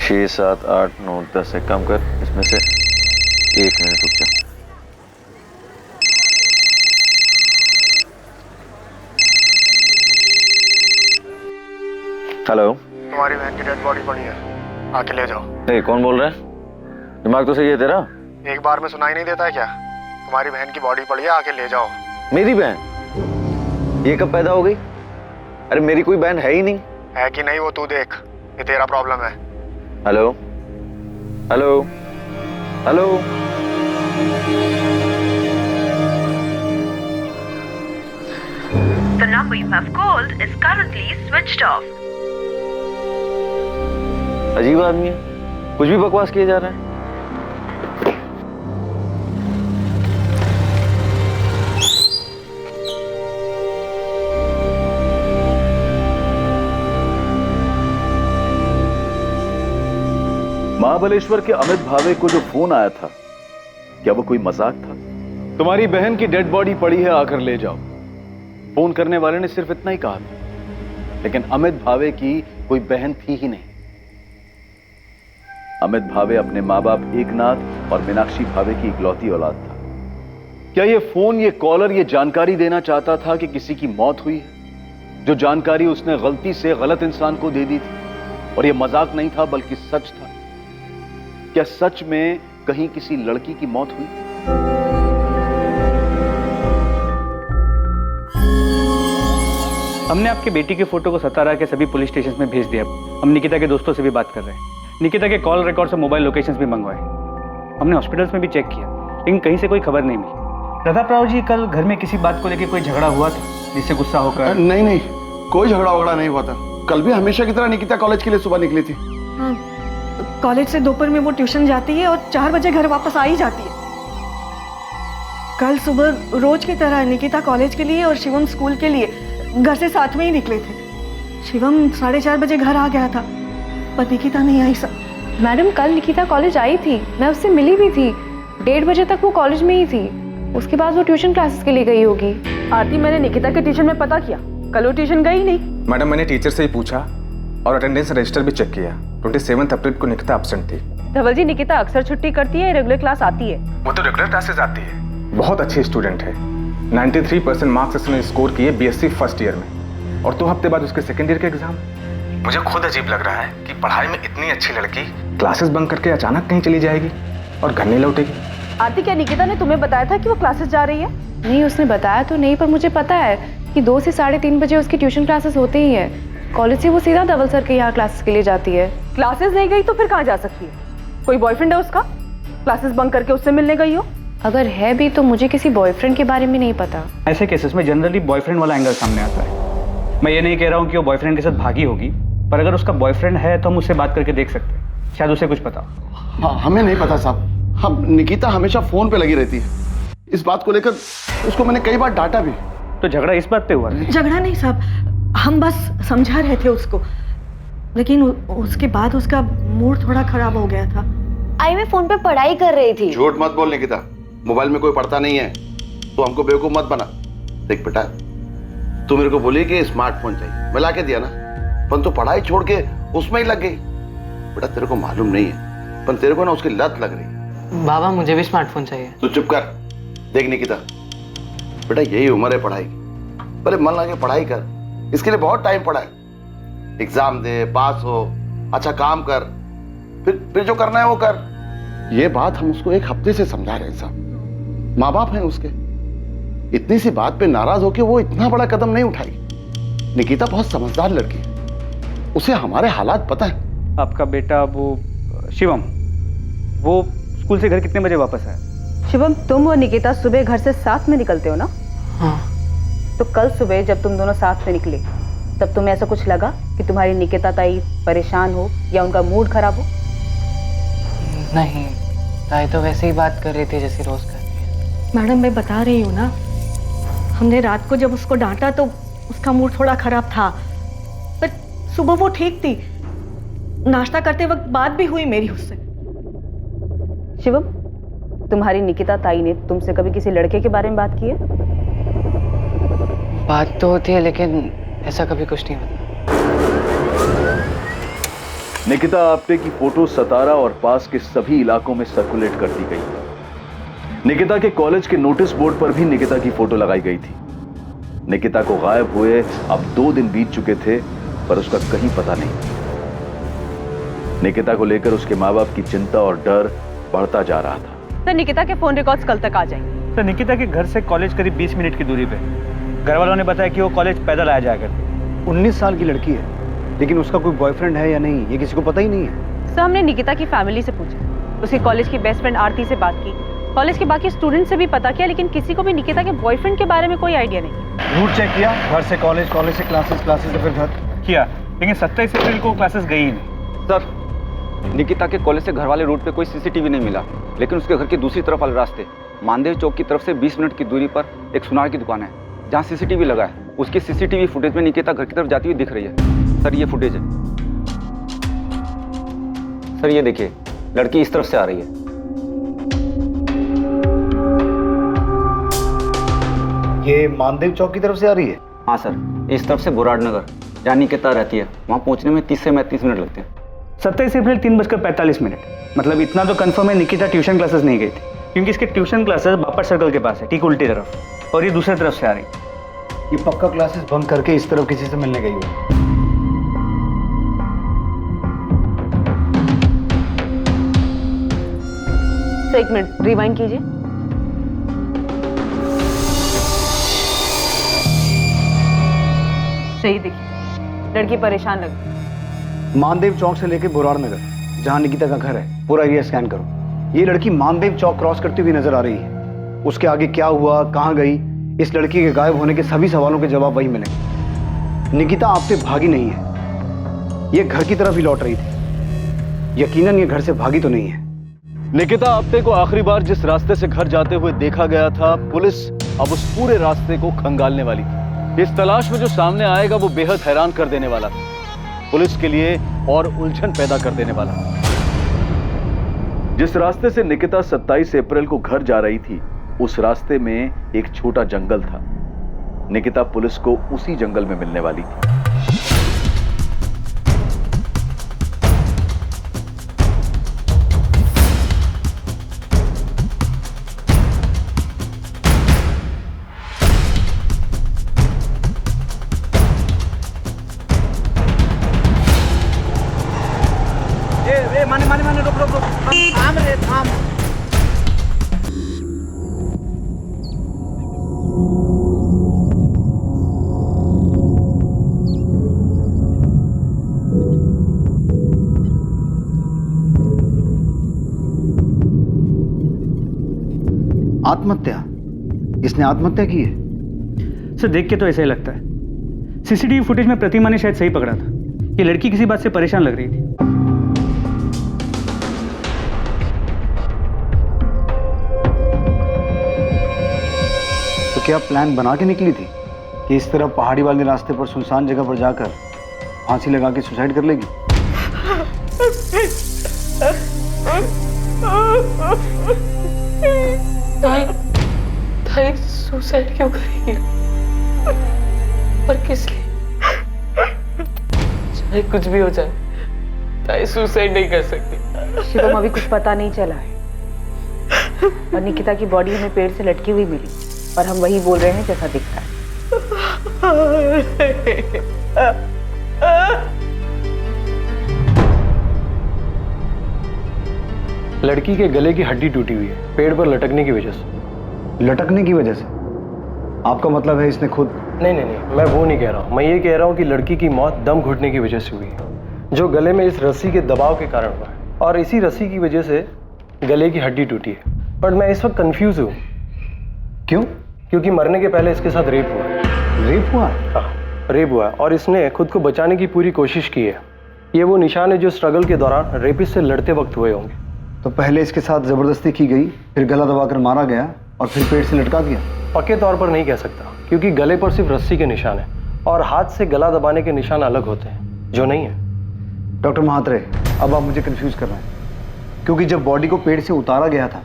6, 7, 8, 9, 10 है। कम कर, इसमें से 1 मिनट रुक जा। हेलो, तुम्हारी बहन की डेड बॉडी पड़ी है, आके ले जाओ। नहीं, कौन बोल रहा है? दिमाग तो सही है तेरा? एक बार में सुनाई नहीं देता है क्या? तुम्हारी बहन की बॉडी पड़ी है, आके ले जाओ। मेरी बहन? ये कब पैदा हो गई? अरे मेरी कोई बहन है ही नहीं। है कि नहीं वो तू देख, ये तेरा प्रॉब्लम है। Hello hello hello, The number you have called is currently switched off. अजीब आदमी है, कुछ भी बकवास किए जा रहा है। महाबलेश्वर के अमित भावे को जो फोन आया था, क्या वो कोई मजाक था? तुम्हारी बहन की डेड बॉडी पड़ी है, आकर ले जाओ। फोन करने वाले ने सिर्फ इतना ही कहा था, लेकिन अमित भावे की कोई बहन थी ही नहीं। अमित भावे अपने माँ बाप एकनाथ और मीनाक्षी भावे की इकलौती औलाद था। क्या ये फोन, ये कॉलर ये जानकारी देना चाहता था कि किसी की मौत हुई है? जो जानकारी उसने गलती से गलत इंसान को दे दी थी, और ये मजाक नहीं था बल्कि सच था। क्या सच में कहीं किसी लड़की की मौत हुई? हमने आपकी बेटी की फोटो को सतारा के सभी पुलिस स्टेशन में भेज दिया। हम निकिता के दोस्तों से भी बात कर रहे हैं। निकिता के कॉल रिकॉर्ड से मोबाइल लोकेशंस भी मंगवाए। हमने हॉस्पिटल्स में भी चेक किया, लेकिन कहीं से कोई खबर नहीं मिली। प्रताप राव जी, कल घर में किसी बात को लेकर कोई झगड़ा हुआ था जिससे गुस्सा होकर? नहीं, कोई झगड़ा वगड़ा नहीं हुआ था। कल भी हमेशा की तरह निकिता कॉलेज के लिए सुबह निकली थी। हाँ, कॉलेज से दोपहर में वो ट्यूशन जाती है और 4 बजे घर वापस आ ही जाती है। कल सुबह रोज की तरह निकिता कॉलेज के लिए और शिवम स्कूल के लिए घर से साथ में ही निकले थे। शिवम 4:30 बजे घर आ गया था, पर निकिता नहीं आई सर। मैडम, कल निकिता कॉलेज आई थी, मैं उससे मिली भी थी। 1:30 बजे तक वो कॉलेज में ही थी। उसके बाद वो ट्यूशन क्लासेस के लिए गई होगी। आरती, मैंने निकिता के ट्यूशन में पता किया, कल वो ट्यूशन गई नहीं। मैडम, मैंने टीचर से ही पूछा और अटेंडेंस रजिस्टर भी चेक किया। 27 अप्रैल को निकिता एब्सेंट थी। धवल जी, निकिता अक्सर छुट्टी करती है, रेगुलर क्लास आती है? वो तो रेगुलर क्लासेस आती है। बहुत अच्छी स्टूडेंट है। 93% मार्क्स उसने स्कोर किए बीएससी फर्स्ट ईयर में, और 2 हफ्ते बाद उसके सेकेंड ईयर के एग्जाम। मुझे खुद अजीब लग रहा है कि पढ़ाई में इतनी अच्छी लड़की क्लासेस बंक करके अचानक कहीं चली जाएगी और घर नहीं लौटेगी। आरती, क्या निकिता ने तुम्हें बताया था कि वो क्लासेस जा रही है? नहीं, उसने बताया तो नहीं, पर मुझे पता है कि 2 से 3:30 बजे उसकी ट्यूशन क्लासेस होती ही है। कॉलेज से वो सीधा धवल सर के यहाँ क्लासेस के लिए जाती है। क्लासेस नहीं गई तो फिर कहाँ जा सकती है? कोई बॉयफ्रेंड है उसका? क्लासेस बंक करके उससे मिलने गई हो? अगर है भी तो मुझे किसी बॉयफ्रेंड के बारे में नहीं पता। ऐसे केसेस में जनरली बॉयफ्रेंड वाला एंगल सामने आता है। मैं ये नहीं कह रहा हूँ कि वो बॉयफ्रेंड के साथ भागी होगी, पर अगर उसका बॉयफ्रेंड है तो हम उससे बात करके देख सकते हैं, शायद उसे कुछ पता। हाँ, हमें नहीं पता साहब। हम निकिता हमेशा फोन पे लगी रहती है। इस बात को लेकर उसको मैंने कई बार डांटा भी। तो झगड़ा इस बात पे हुआ? झगड़ा नहीं साहब, हम बस समझा रहे थे उसको, लेकिन उसके बाद उसका मूड थोड़ा खराब हो गया था। आई मैं फोन पे पढ़ाई कर रही थी। झूठ मत बोल निकिता, मोबाइल में कोई पढ़ता नहीं है। तो हमको बेवकूफ मत बना। देख बेटा, तू मेरे को बोली कि स्मार्टफोन चाहिए, मैं ला के दिया ना, पर तू पढ़ाई छोड़ के उसमें ही लग गई। बेटा, तेरे को मालूम नहीं है, पर तेरे को ना उसकी लत लग रही। बाबा, मुझे भी स्मार्टफोन चाहिए। तू चुप कर। देख निकिता, बेटा यही उम्र है पढ़ाई की, पहले मन लगा के पढ़ाई कर। इसके लिए बहुत टाइम पड़ा है। एग्जाम दे, पास हो, अच्छा काम कर, फिर जो करना है वो कर। ये बात हम उसको 1 हफ्ते से समझा रहे हैं साहब। माँ बाप हैं उसके, इतनी सी बात पे नाराज होके वो इतना बड़ा कदम नहीं उठाएगी। निकिता बहुत समझदार लड़की है, उसे हमारे हालात पता है। आपका बेटा वो शिवम, वो स्कूल से घर कितने बजे वापस आया? शिवम, तुम और निकिता सुबह घर से साथ में निकलते हो ना? हाँ। तो कल सुबह जब तुम दोनों साथ में निकले, तब तुम्हें ऐसा कुछ लगा कि तुम्हारी निकिता ताई परेशान हो या उनका मूड खराब हो? नहीं, ताई तो वैसे ही बात कर रही थी जैसे रोज करती है। मैडम, मैं बता रही हूँ ना, हमने रात को जब उसको डांटा तो उसका मूड थोड़ा खराब था, पर सुबह वो ठीक थी। नाश्ता करते वक्त बात भी हुई मेरी उससे। शिवम, तुम्हारी निकिता ताई ने तुमसे कभी किसी लड़के के बारे में बात की है? बात तो होती है, लेकिन ऐसा कभी कुछ नहीं होता। निकिता आप्टे की फोटो सतारा और पास के सभी इलाकों में सर्कुलेट कर दी गई। निकिता के कॉलेज के नोटिस बोर्ड पर भी निकिता की फोटो लगाई गई थी। निकिता को गायब हुए अब 2 दिन बीत चुके थे, पर उसका कहीं पता नहीं। निकिता को लेकर उसके माँ बाप की चिंता और डर बढ़ता जा रहा था। सर, निकिता के फोन रिकॉर्ड्स कल तक आ जाएंगे। सर, निकिता के घर से कॉलेज करीब 20 मिनट की दूरी पे। घर वालों ने बताया कि वो कॉलेज पैदल आया जाया करती। 19 साल की लड़की है, लेकिन उसका कोई बॉयफ्रेंड है या नहीं ये किसी को पता ही नहीं है। सर, हमने निकिता की फैमिली से पूछा, उसकी कॉलेज की बेस्ट फ्रेंड आरती से बात की, कॉलेज के बाकी स्टूडेंट से भी पता किया, लेकिन किसी को भी निकिता के बॉयफ्रेंड के बारे में कोई आइडिया नहीं। रूट चेक किया, घर से कॉलेज, कॉलेज से क्लासेस, क्लासेस से फिर घर किया, लेकिन 27 अप्रैल को क्लासेस गई ही नहीं। सर, निकिता के कॉलेज से घर वाले रूट पे कोई सीसीटीवी नहीं मिला, लेकिन उसके घर की दूसरी तरफ वाले रास्ते मानदेव चौक की तरफ से 20 मिनट की दूरी पर एक सुनार की दुकान है जहाँ सीसीटीवी लगा है। उसकी सीसीटीवी फुटेज में निकिता घर की तरफ जाती हुई दिख रही है। सर, ये फुटेज है। सर, ये देखिए, लड़की इस तरफ से आ रही है। ये मानदेव चौक की तरफ से आ रही है? हाँ सर, इस तरफ से बुराड़ नगर जहाँ निकिता रहती है, वहाँ पहुँचने में 30 से 35 मिनट लगते हैं। 27 अप्रैल 3:45। मतलब इतना तो कंफर्म है निकिता ट्यूशन क्लासेस नहीं गई थी, क्योंकि इसके ट्यूशन क्लासेस बापर सर्कल के पास है, ठीक उल्टी तरफ, और ये दूसरी तरफ से आ रही। ये पक्का क्लासेस बंक करके इस तरफ किसी से मिलने गई हुई। सर, 1 मिनट रिवाइंड कीजिए। सही देखिए, लड़की परेशान लग रही। मानदेव चौक से लेके बुराड़ नगर जहाँ निकिता का घर है, पूरा एरिया स्कैन करो। ये लड़की मानदेव चौक क्रॉस करती हुई नजर आ रही है। उसके आगे क्या हुआ, कहाँ गई, इस लड़की के गायब होने के सभी सवालों के जवाब वही मिलेंगे। निकिता आपसे भागी नहीं है, ये घर की तरफ ही लौट रही थी। यकीनन ये घर से भागी तो नहीं है। निकिता आप्टे को आखिरी बार जिस रास्ते से घर जाते हुए देखा गया था, पुलिस अब उस पूरे रास्ते को खंगालने वाली थी। इस तलाश में जो सामने आएगा वो बेहद हैरान कर देने वाला था, पुलिस के लिए और उलझन पैदा कर देने वाला। जिस रास्ते से निकिता 27 अप्रैल को घर जा रही थी, उस रास्ते में एक छोटा जंगल था। निकिता पुलिस को उसी जंगल में मिलने वाली थी। माने रुक थाम रे थाम। आत्महत्या? इसने आत्महत्या की है? सर, देख के तो ऐसा ही लगता है। सीसीटीवी फुटेज में प्रतिमा ने शायद सही पकड़ा था। ये लड़की किसी बात से परेशान लग रही थी। तो क्या प्लान बना के निकली थी कि इस तरह पहाड़ी वाले रास्ते पर सुनसान जगह पर जाकर फांसी लगा के सुसाइड कर लेगी? ताई सुसाइड क्यों करेगी? पर किस लिए? चाहे कुछ भी हो जाए, ताई सुसाइड नहीं कर सकती। शिवम, अभी कुछ पता नहीं चला है, और निकिता की बॉडी हमें पेड़ से लटकी हुई मिली, और हम वही बोल रहे हैं जैसा दिखता है। लड़की के गले की हड्डी टूटी हुई है, पेड़ पर लटकने की वजह से। लटकने की वजह से? आपका मतलब है इसने खुद? नहीं, मैं वो नहीं कह रहा हूँ। मैं ये कह रहा हूँ कि लड़की की मौत दम घुटने की वजह से हुई है, जो गले में इस रस्सी के दबाव के कारण हुआ है, और इसी रस्सी की वजह से गले की हड्डी टूटी है। पर मैं इस वक्त कंफ्यूज हूँ। क्यों? क्योंकि मरने के पहले इसके साथ रेप हुआ है। रेप हुआ? हाँ, रेप हुआ है, और इसने खुद को बचाने की पूरी कोशिश की है। ये वो निशान है जो स्ट्रगल के दौरान रेपिस्ट से लड़ते वक्त हुए होंगे। तो पहले इसके साथ जबरदस्ती की गई, फिर गला दबाकर मारा गया, और फिर पेड़ से लटका दिया? पक्के तौर पर नहीं कह सकता, क्योंकि गले पर सिर्फ रस्सी के निशान है और हाथ से गला दबाने के निशान अलग होते हैं, जो नहीं है। डॉक्टर महात्रे, अब आप मुझे कंफ्यूज कर रहे हैं, क्योंकि जब बॉडी को पेड़ से उतारा गया था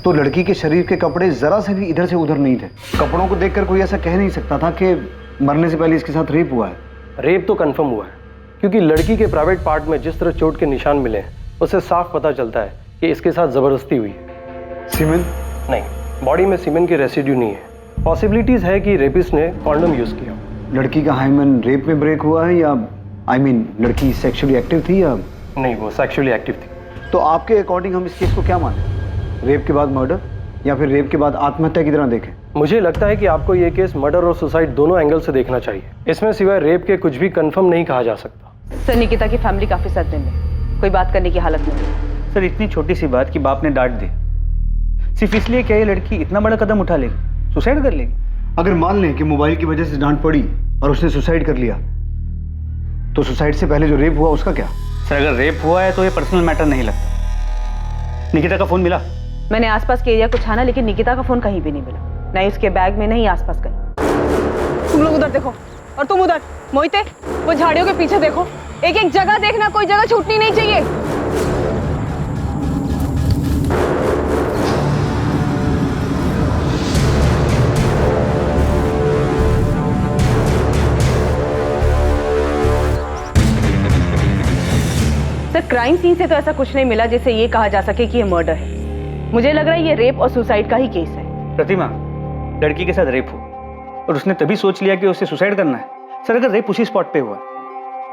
तो लड़की के शरीर के कपड़े जरा से भी इधर से उधर नहीं थे। कपड़ों को देखकर कोई ऐसा कह नहीं सकता था कि मरने से पहले इसके साथ रेप हुआ है। रेप तो कंफर्म हुआ है, क्योंकि लड़की के प्राइवेट पार्ट में जिस तरह चोट के निशान मिले हैं उससे साफ पता चलता है कि इसके साथ जबरदस्ती हुई है। सीमेंट? नहीं, बॉडी में सीमेंट के रेसिड्यू नहीं है। पॉसिबिलिटीज है कि रेपिस्ट ने कॉन्डम यूज किया। लड़की का हाइमन रेप में ब्रेक हुआ है या लड़की सेक्सुअली एक्टिव थी या? नहीं, वो सेक्सुअली एक्टिव थी। तो आपके अकॉर्डिंग हम इस केस को क्या माने? रेप के बाद मर्डर या फिर रेप के बाद आत्महत्या की तरह देखें? मुझे लगता है कि आपको ये केस मर्डर और सुसाइड दोनों एंगल से देखना चाहिए। इसमें सिवाय रेप के कुछ भी कंफर्म नहीं कहा जा सकता। सर, निकिता की फैमिली काफी सदमे में, कोई बात करने की हालत नहीं है। सर, इतनी छोटी सी बात कि बाप ने डांट दी, सिर्फ इसलिए क्या ये लड़की इतना बड़ा कदम उठा लेगी, सुसाइड कर लेगी? अगर मान लें कि मोबाइल की वजह से डांट पड़ी और उसने सुसाइड कर लिया, तो सुसाइड से पहले जो रेप हुआ उसका क्या? सर, अगर रेप हुआ है तो ये पर्सनल मैटर नहीं लगता। निकिता का फोन मिला? मैंने आसपास के एरिया को छाना, लेकिन निकिता का फोन कहीं भी नहीं मिला, नहीं उसके बैग में, नहीं आसपास कहीं। तुम लोग उधर देखो और तुम उधर। मोहिते, वो झाड़ियों के पीछे देखो, एक एक जगह देखना, कोई जगह छूटनी नहीं चाहिए। सर, क्राइम सीन से तो ऐसा कुछ नहीं मिला जिससे ये कहा जा सके कि ये मर्डर है। मुझे लग रहा है ये रेप और सुसाइड का ही केस है। प्रतिमा, लड़की के साथ रेप हो और उसने तभी सोच लिया कि उसे सुसाइड करना है। सर, अगर रेप उसी स्पॉट पे हुआ,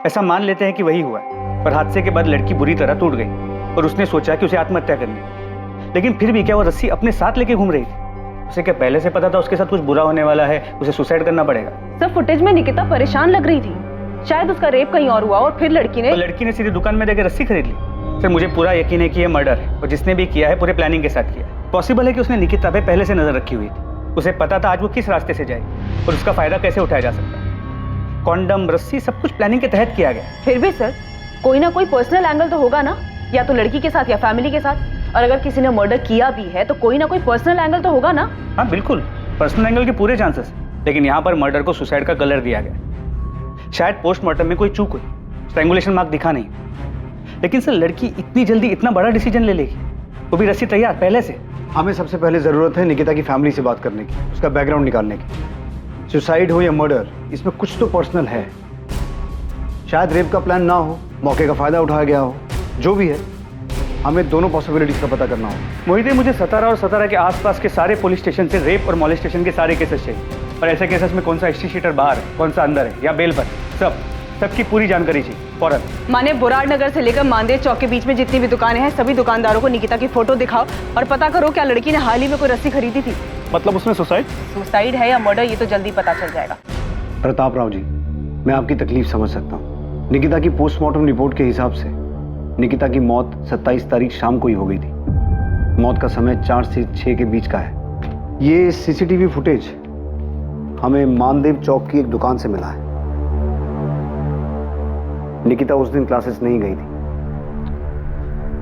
ऐसा मान लेते हैं कि वही हुआ है, पर हादसे के बाद लड़की बुरी तरह टूट गई और उसने सोचा कि उसे आत्महत्या करनी है, लेकिन फिर भी क्या वो रस्सी अपने साथ लेके घूम रही थी? उसे क्या पहले से पता था उसके साथ कुछ बुरा होने वाला है, उसे सुसाइड करना पड़ेगा? सर, फुटेज में निकिता परेशान लग रही थी, शायद उसका रेप कहीं और हुआ और फिर लड़की ने सीधे दुकान में देकर रस्सी खरीद ली। सर, मुझे पूरा यकीन है कि ये मर्डर है और जिसने भी किया है पूरे प्लानिंग के साथ किया। पॉसिबल है कि उसने निकिता पे पहले से नजर रखी हुई थी, उसे पता था आज वो किस रास्ते से जाएगी और उसका फायदा कैसे उठाया जा सकता है। कॉन्डम, रस्सी, सब कुछ प्लानिंग के तहत किया गया। फिर भी सर, कोई ना कोई पर्सनल एंगल तो होगा ना, या तो लड़की के साथ या फैमिली के साथ। और अगर किसी ने मर्डर किया भी है तो कोई ना कोई पर्सनल एंगल तो होगा ना। हाँ बिल्कुल, पर्सनल एंगल के पूरे चांसेस, लेकिन यहाँ पर मर्डर को सुसाइड का कलर दिया गया। शायद पोस्टमार्टम में कोई चूक हुई, स्ट्रैंगुलेशन मार्क दिखा नहीं, लेकिन सर लड़की इतनी जल्दी इतना बड़ा डिसीजन ले लेगी, वो भी रस्सी तैयार पहले से? हमें सबसे पहले जरूरत है निकिता की फैमिली से बात करने की, उसका बैकग्राउंड निकालने की। सुसाइड हो या मर्डर, इसमें कुछ तो पर्सनल है। शायद रेप का प्लान ना हो, मौके का फायदा उठाया गया हो, जो भी है हमें दोनों पॉसिबिलिटीज का पता करना हो। मोहित, मुझे सतारा और सतारा के आसपास के सारे पुलिस स्टेशन से रेप और मॉलेस्टेशन के सारे केसेस चाहिए, और ऐसे केसेस में कौन सा हिस्ट्री शीटर बाहर है, कौन सा अंदर है या बेल पर, सबकी पूरी जानकारी चाहिए फौरन। माने बुराड़ नगर से लेकर मानदेव चौक के बीच में जितनी भी दुकानें हैं, सभी दुकानदारों को निकिता की फोटो दिखाओ और पता करो क्या लड़की ने हाल ही में कोई रस्सी खरीदी थी। मतलब उसमें सुसाइड है या मर्डर, ये तो जल्दी पता चल जाएगा। प्रताप राव जी, मैं आपकी तकलीफ समझ सकता हूँ। निकिता की पोस्टमार्टम रिपोर्ट के हिसाब से निकिता की मौत 27 तारीख शाम को ही हो गई थी। मौत का समय 4 से 6 के बीच का है। ये सीसीटीवी फुटेज हमें मानदेव चौक की एक दुकान से मिला है। निकिता उस दिन क्लासेस नहीं गई थी।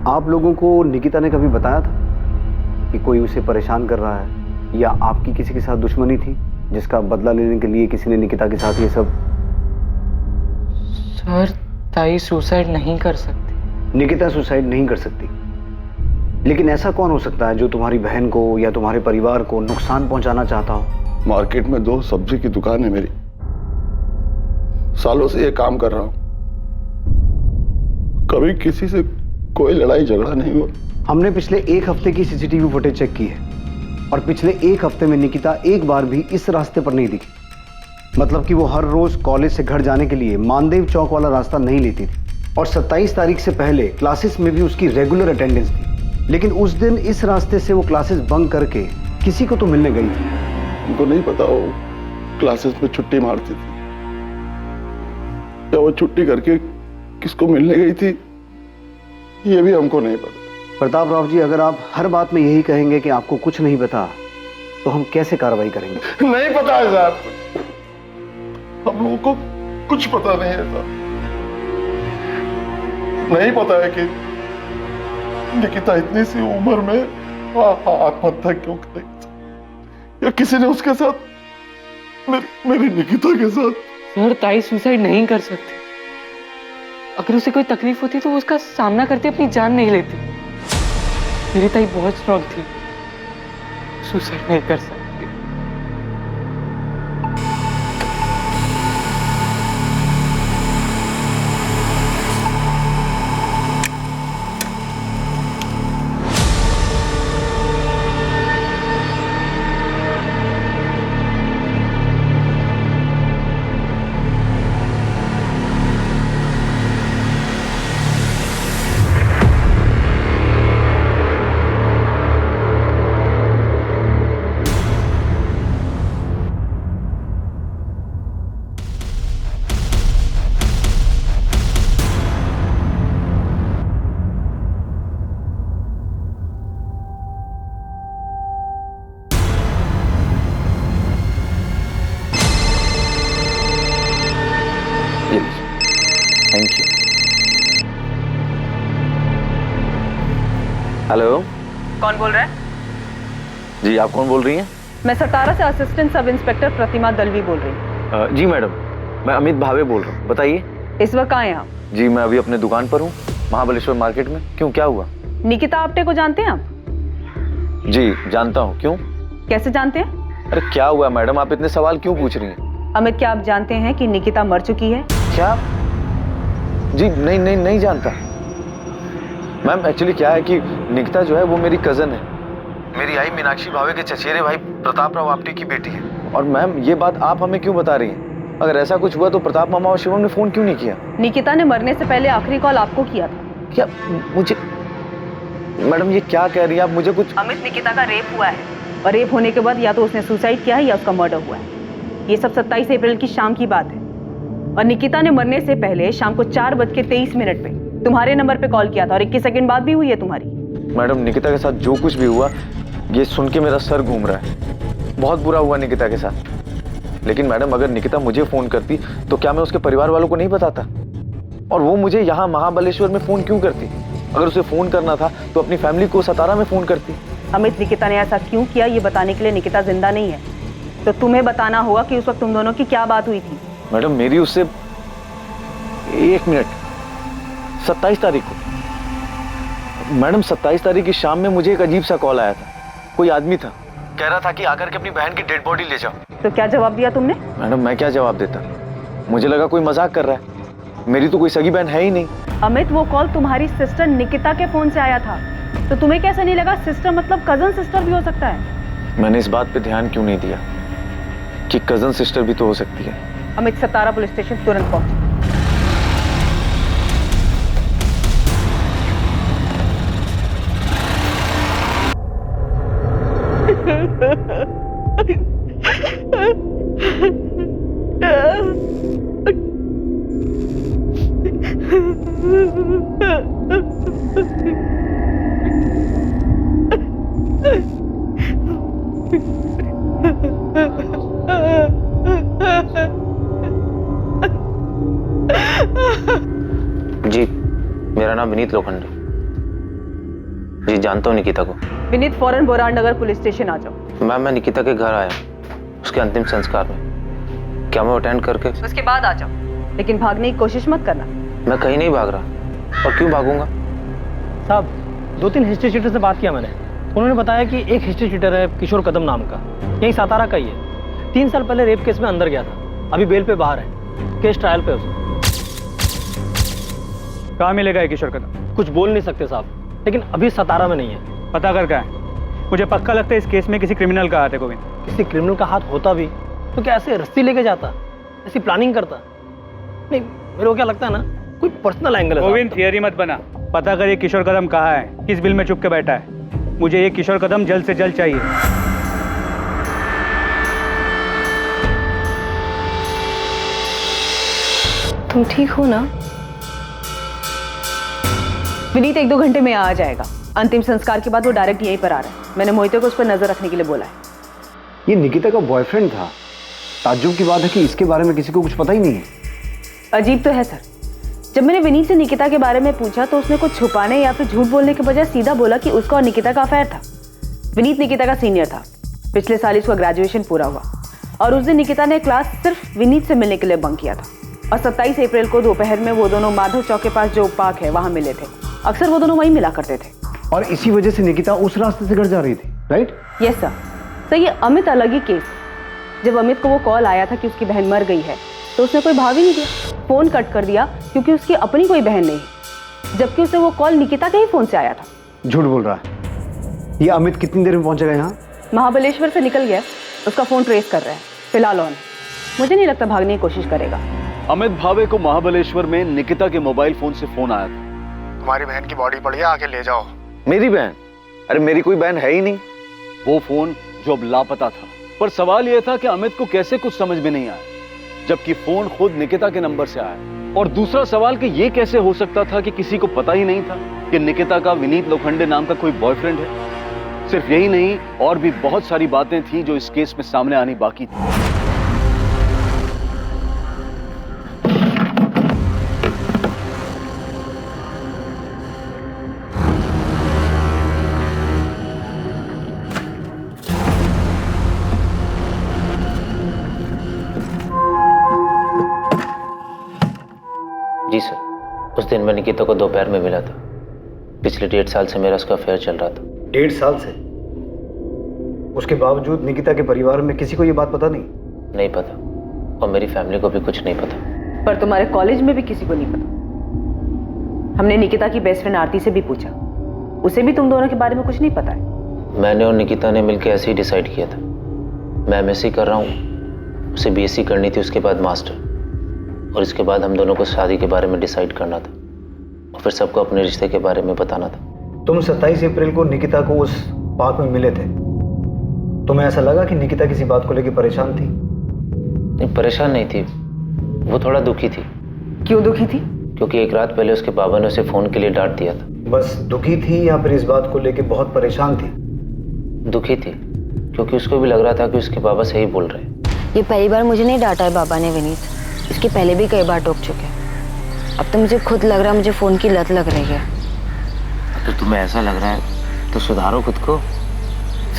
आप लोगों को निकिता ने कभी बताया था कि कोई उसे परेशान कर रहा है या आपकी किसी के साथ दुश्मनी थी जिसका बदला लेने के लिए किसी ने निकिता के साथ ये सब? सर, ताई सुसाइड नहीं कर सकती। निकिता सुसाइड नहीं कर सकती, लेकिन ऐसा कौन हो सकता है जो तुम्हारी बहन को या तुम्हारे परिवार को नुकसान पहुंचाना चाहता हो? मार्केट में 2 सब्जी की दुकान है मेरी, सालों से ये काम कर रहा हूं, कभी किसी से कोई लड़ाई झगड़ा नहीं हुआ। हमने पिछले 1 हफ्ते की सीसीटीवी फुटेज चेक की है और पिछले 1 हफ्ते में निकिता एक बार भी इस रास्ते पर नहीं दिखी। मतलब कि वो हर रोज कॉलेज से घर जाने के लिए मानदेव चौक वाला रास्ता नहीं लेती थी और 27 तारीख से पहले क्लासेस में भी उसकी रेगुलर अटेंडेंस थी। लेकिन उस दिन इस रास्ते से वो क्लासेस बंक करके किसी को तो मिलने गई थी। उनको नहीं पता वो क्लासेस में छुट्टी मारती थी या वो छुट्टी करके किसको मिलने गई थी, ये भी हमको नहीं पता। प्रताप राव जी, अगर आप हर बात में यही कहेंगे कि आपको कुछ नहीं पता, तो हम कैसे कार्रवाई करेंगे? नहीं पता है साहब, हम लोगों को कुछ पता नहीं है साहब। नहीं पता है कि निकिता इतनी सी उम्र में आत्महत्या क्यों करेगी या किसी ने उसके साथ मेरी निकिता के साथ। सर, ताई सुसाइड नहीं कर सकती। अगर उसे कोई तकलीफ होती तो वो उसका सामना करते अपनी जान नहीं लेती। मेरी ताई बहुत स्ट्रांग थी, सुसाइड नहीं कर सकती। हेलो, कौन बोल रहा है? जी आप कौन बोल रही हैं? मैं सतारा से असिस्टेंट सब इंस्पेक्टर प्रतिमा दलवी बोल रही हूँ। जी मैडम, मैं अमित भावे बोल रहा हूँ, बताइए। इस वक्त कहाँ हैं आप? जी मैं अभी अपने दुकान पर हूँ, महाबलेश्वर मार्केट में। क्यों, क्या हुआ? निकिता आप्टे को जानते हैं आप? जी जानता हूँ। क्यों? कैसे जानते हैं? अरे क्या हुआ मैडम, आप इतने सवाल क्यों पूछ रही हैं? अमित, क्या आप जानते हैं कि निकिता मर चुकी है? क्या? जी नहीं जानता मैम। एक्चुअली क्या है कि निकिता जो है वो मेरी कजन है, मेरी आई मीनाक्षी भावे के चचेरे भाई प्रताप राव आप्टे की बेटी है। और मैम ये बात आप हमें क्यों बता रही हैं? अगर ऐसा कुछ हुआ तो प्रताप मामा और शिवम ने फोन क्यों नहीं किया? निकिता ने मरने से पहले आखिरी कॉल आपको किया था। क्या? मुझे मैडम ये क्या कह रही हैं आप? मुझे कुछ... अमित, निकिता का रेप हुआ है और रेप होने के बाद या तो उसने सुसाइड किया है या उसका मर्डर हुआ है। ये सब 27 अप्रैल की शाम की बात है और निकिता ने मरने से पहले शाम को 4:23 पे तुम्हारे नंबर पे कॉल किया था और 21 सेकंड बाद भी हुई है तुम्हारी। मैडम निकिता के साथ जो कुछ भी हुआ ये सुन के मेरा सर घूम रहा है। बहुत बुरा हुआ निकिता के साथ। लेकिन मैडम अगर निकिता मुझे फोन करती तो क्या मैं उसके परिवार वालों को नहीं बताता? और वो मुझे यहाँ महाबलेश्वर में फोन क्यों करती? अगर उसे फोन करना था तो अपनी फैमिली को सतारा में फोन करती। अमित, निकिता ने ऐसा क्यों किया ये बताने के लिए निकिता जिंदा नहीं है, तो तुम्हें बताना होगा कि उस वक्त तुम दोनों की क्या बात हुई थी। मैडम मेरी उससे 1 मिनट 27 तारीख को मैडम 27 तारीख की शाम में मुझे एक अजीब सा कॉल आया था। कोई आदमी था, कह रहा था कि आकर के अपनी बहन की डेड बॉडी ले जाओ। तो क्या जवाब दिया तुमने? मैडम मैं क्या जवाब देता, मुझे लगा कोई मजाक कर रहा है। मेरी तो कोई सगी बहन है ही नहीं। अमित, वो कॉल तुम्हारी सिस्टर निकिता के फोन से आया था, तो तुम्हें कैसे नहीं लगा सिस्टर मतलब कजन सिस्टर भी हो सकता है? मैंने इस बात पे ध्यान क्यों नहीं दिया कि कजन सिस्टर भी तो हो सकती है। अमित, सतारा पुलिस स्टेशन तुरंत पहुंचे। जी मेरा नाम विनीत लोखंडे। जी जानता हूँ निकिता को। विनीत, फौरन बोरान नगर पुलिस स्टेशन आ जाओ। मैम मैं निकिता के घर आया उसके अंतिम संस्कार में, क्या मैं अटेंड करके? उसके बाद आ जाओ, लेकिन भागने की कोशिश मत करना। मैं कहीं नहीं भाग रहा। और क्यों भागूंगा? साहब 2-3 हिस्ट्री शीटर से बात किया मैंने, उन्होंने बताया कि एक हिस्ट्री शीटर है किशोर कदम नाम का, यही सातारा का ही है। 3 साल पहले रेप केस में अंदर गया था, अभी बेल पे बाहर है, केस ट्रायल पे उसका। कहाँ मिलेगा ये किशोर कदम? कुछ बोल नहीं सकते साहब, लेकिन अभी सतारा में नहीं है। पता कर क्या है? मुझे पक्का लगता है इस केस में किसी क्रिमिनल का हाथ है। गोविंद, किसी क्रिमिनल का हाथ होता भी तो क्या ऐसे रस्सी लेके जाता, ऐसी प्लानिंग करता? नहीं, मेरे को क्या लगता है ना, कोई पर्सनल एंगल है। गोविंद थियरी मत बना, पता कर ये किशोर कदम कहाँ है, किस बिल में चुप के बैठा है। मुझे ये किशोर कदम जल्द से जल्द चाहिए। तुम ठीक हो ना? विनीत 1-2 घंटे में आ जाएगा। अंतिम संस्कार के बाद वो डायरेक्ट यहीं पर आ रहा है। मैंने मोहिते को उस पर नजर रखने के लिए बोला है। ये निकिता का बॉयफ्रेंड था। ताज्जुब की बात है कि इसके बारे में किसी को कुछ पता ही नहीं है। अजीब तो है सर। जब मैंने विनीत से निकिता के बारे में पूछा तो उसने कुछ छुपाने या फिर झूठ बोलने के बजाय सीधा बोला कि उसका और निकिता का अफेयर था। विनीत निकिता का सीनियर था, पिछले साल इसका ग्रेजुएशन पूरा हुआ और उस दिन निकिता ने क्लास सिर्फ विनीत से मिलने के लिए बंक किया था। और 27 अप्रैल को दोपहर में वो दोनों माधव चौक के पास जो पार्क है वहां मिले थे। अक्सर वो दोनों वहीं मिला करते थे। और इसी वजह से निकिता उस रास्ते से घर जा रही थी, राइट? Yes sir. तो ये अमित अलग ही केस। जब अमित को वो कॉल आया था कि उसकी बहन मर गई है तो उसने कोई भाव ही नहीं दिया, फोन कट कर दिया क्योंकि उसकी अपनी कोई बहन नहीं, जबकि उसे वो कॉल निकिता के ही फोन से आया था। झूठ बोल रहा है। ये अमित कितनी देर में पहुंचेगा यहाँ? महाबलेश्वर से निकल गया, उसका फोन ट्रेस कर रहे हैं फिलहाल ऑन। मुझे नहीं लगता भागने की कोशिश करेगा। अमित भावे को महाबलेश्वर में निकिता के मोबाइल फोन से फोन आया था। तुम्हारी बहन की बॉडी पड़ी है, आके ले जाओ। मेरी बहन? अरे मेरी कोई बहन है ही नहीं। वो फोन जो अब लापता था, पर सवाल यह था कि अमित को कैसे कुछ समझ में नहीं आया, जबकि फोन खुद निकिता के नंबर से आया। और दूसरा सवाल कि यह कैसे हो सकता था कि किसी को पता ही नहीं था कि निकिता का विनीत लोखंडे नाम का कोई बॉयफ्रेंड है। सिर्फ यही नहीं, और भी बहुत सारी बातें थी जो इस केस में सामने आनी बाकी थी। उस दिन मैं निकिता को दोपहर में मिला था। पिछले 1.5 साल से मेरा उसका अफेयर चल रहा था। 1.5 साल से? उसके बावजूद निकिता के परिवार में किसी को ये बात पता नहीं? नहीं पता, और मेरी फैमिली को भी कुछ नहीं पता। पर तुम्हारे कॉलेज में भी किसी को नहीं पता? हमने निकिता की बेस्ट फ्रेंड आरती से भी पूछा, उसे भी तुम दोनों के बारे में कुछ नहीं पता है। मैंने और निकिता ने मिलकर ऐसे ही डिसाइड किया था। मैं एमएससी कर रहा हूँ, उसे बीएससी करनी थी, उसके बाद मास्टर, और इसके बाद हम दोनों को शादी के बारे में डिसाइड करना था और फिर सबको अपने रिश्ते के बारे में बताना था। तुम 27 अप्रैल को निकिता को उस पार्क में मिले थे। तुम्हें ऐसा लगा कि निकिता किसी बात को लेकर परेशान थी? नहीं, परेशान नहीं थी, वो थोड़ा दुखी थी। क्यों दुखी थी? क्योंकि एक रात पहले उसके बाबा ने उसे फोन के लिए डांट दिया था। बस दुखी थी या फिर इस बात को लेकर बहुत परेशान थी? दुखी थी, क्योंकि उसको भी लग रहा था कि उसके बाबा सही बोल रहे हैं। ये पहली बार मुझे नहीं डांटा है बाबा ने विनीत, इसके पहले भी कई बार टोक चुके। अब तो मुझे खुद लग रहा है मुझे फोन की लत लग रही है। तो तुम्हें ऐसा लग रहा है तो सुधारो खुद को।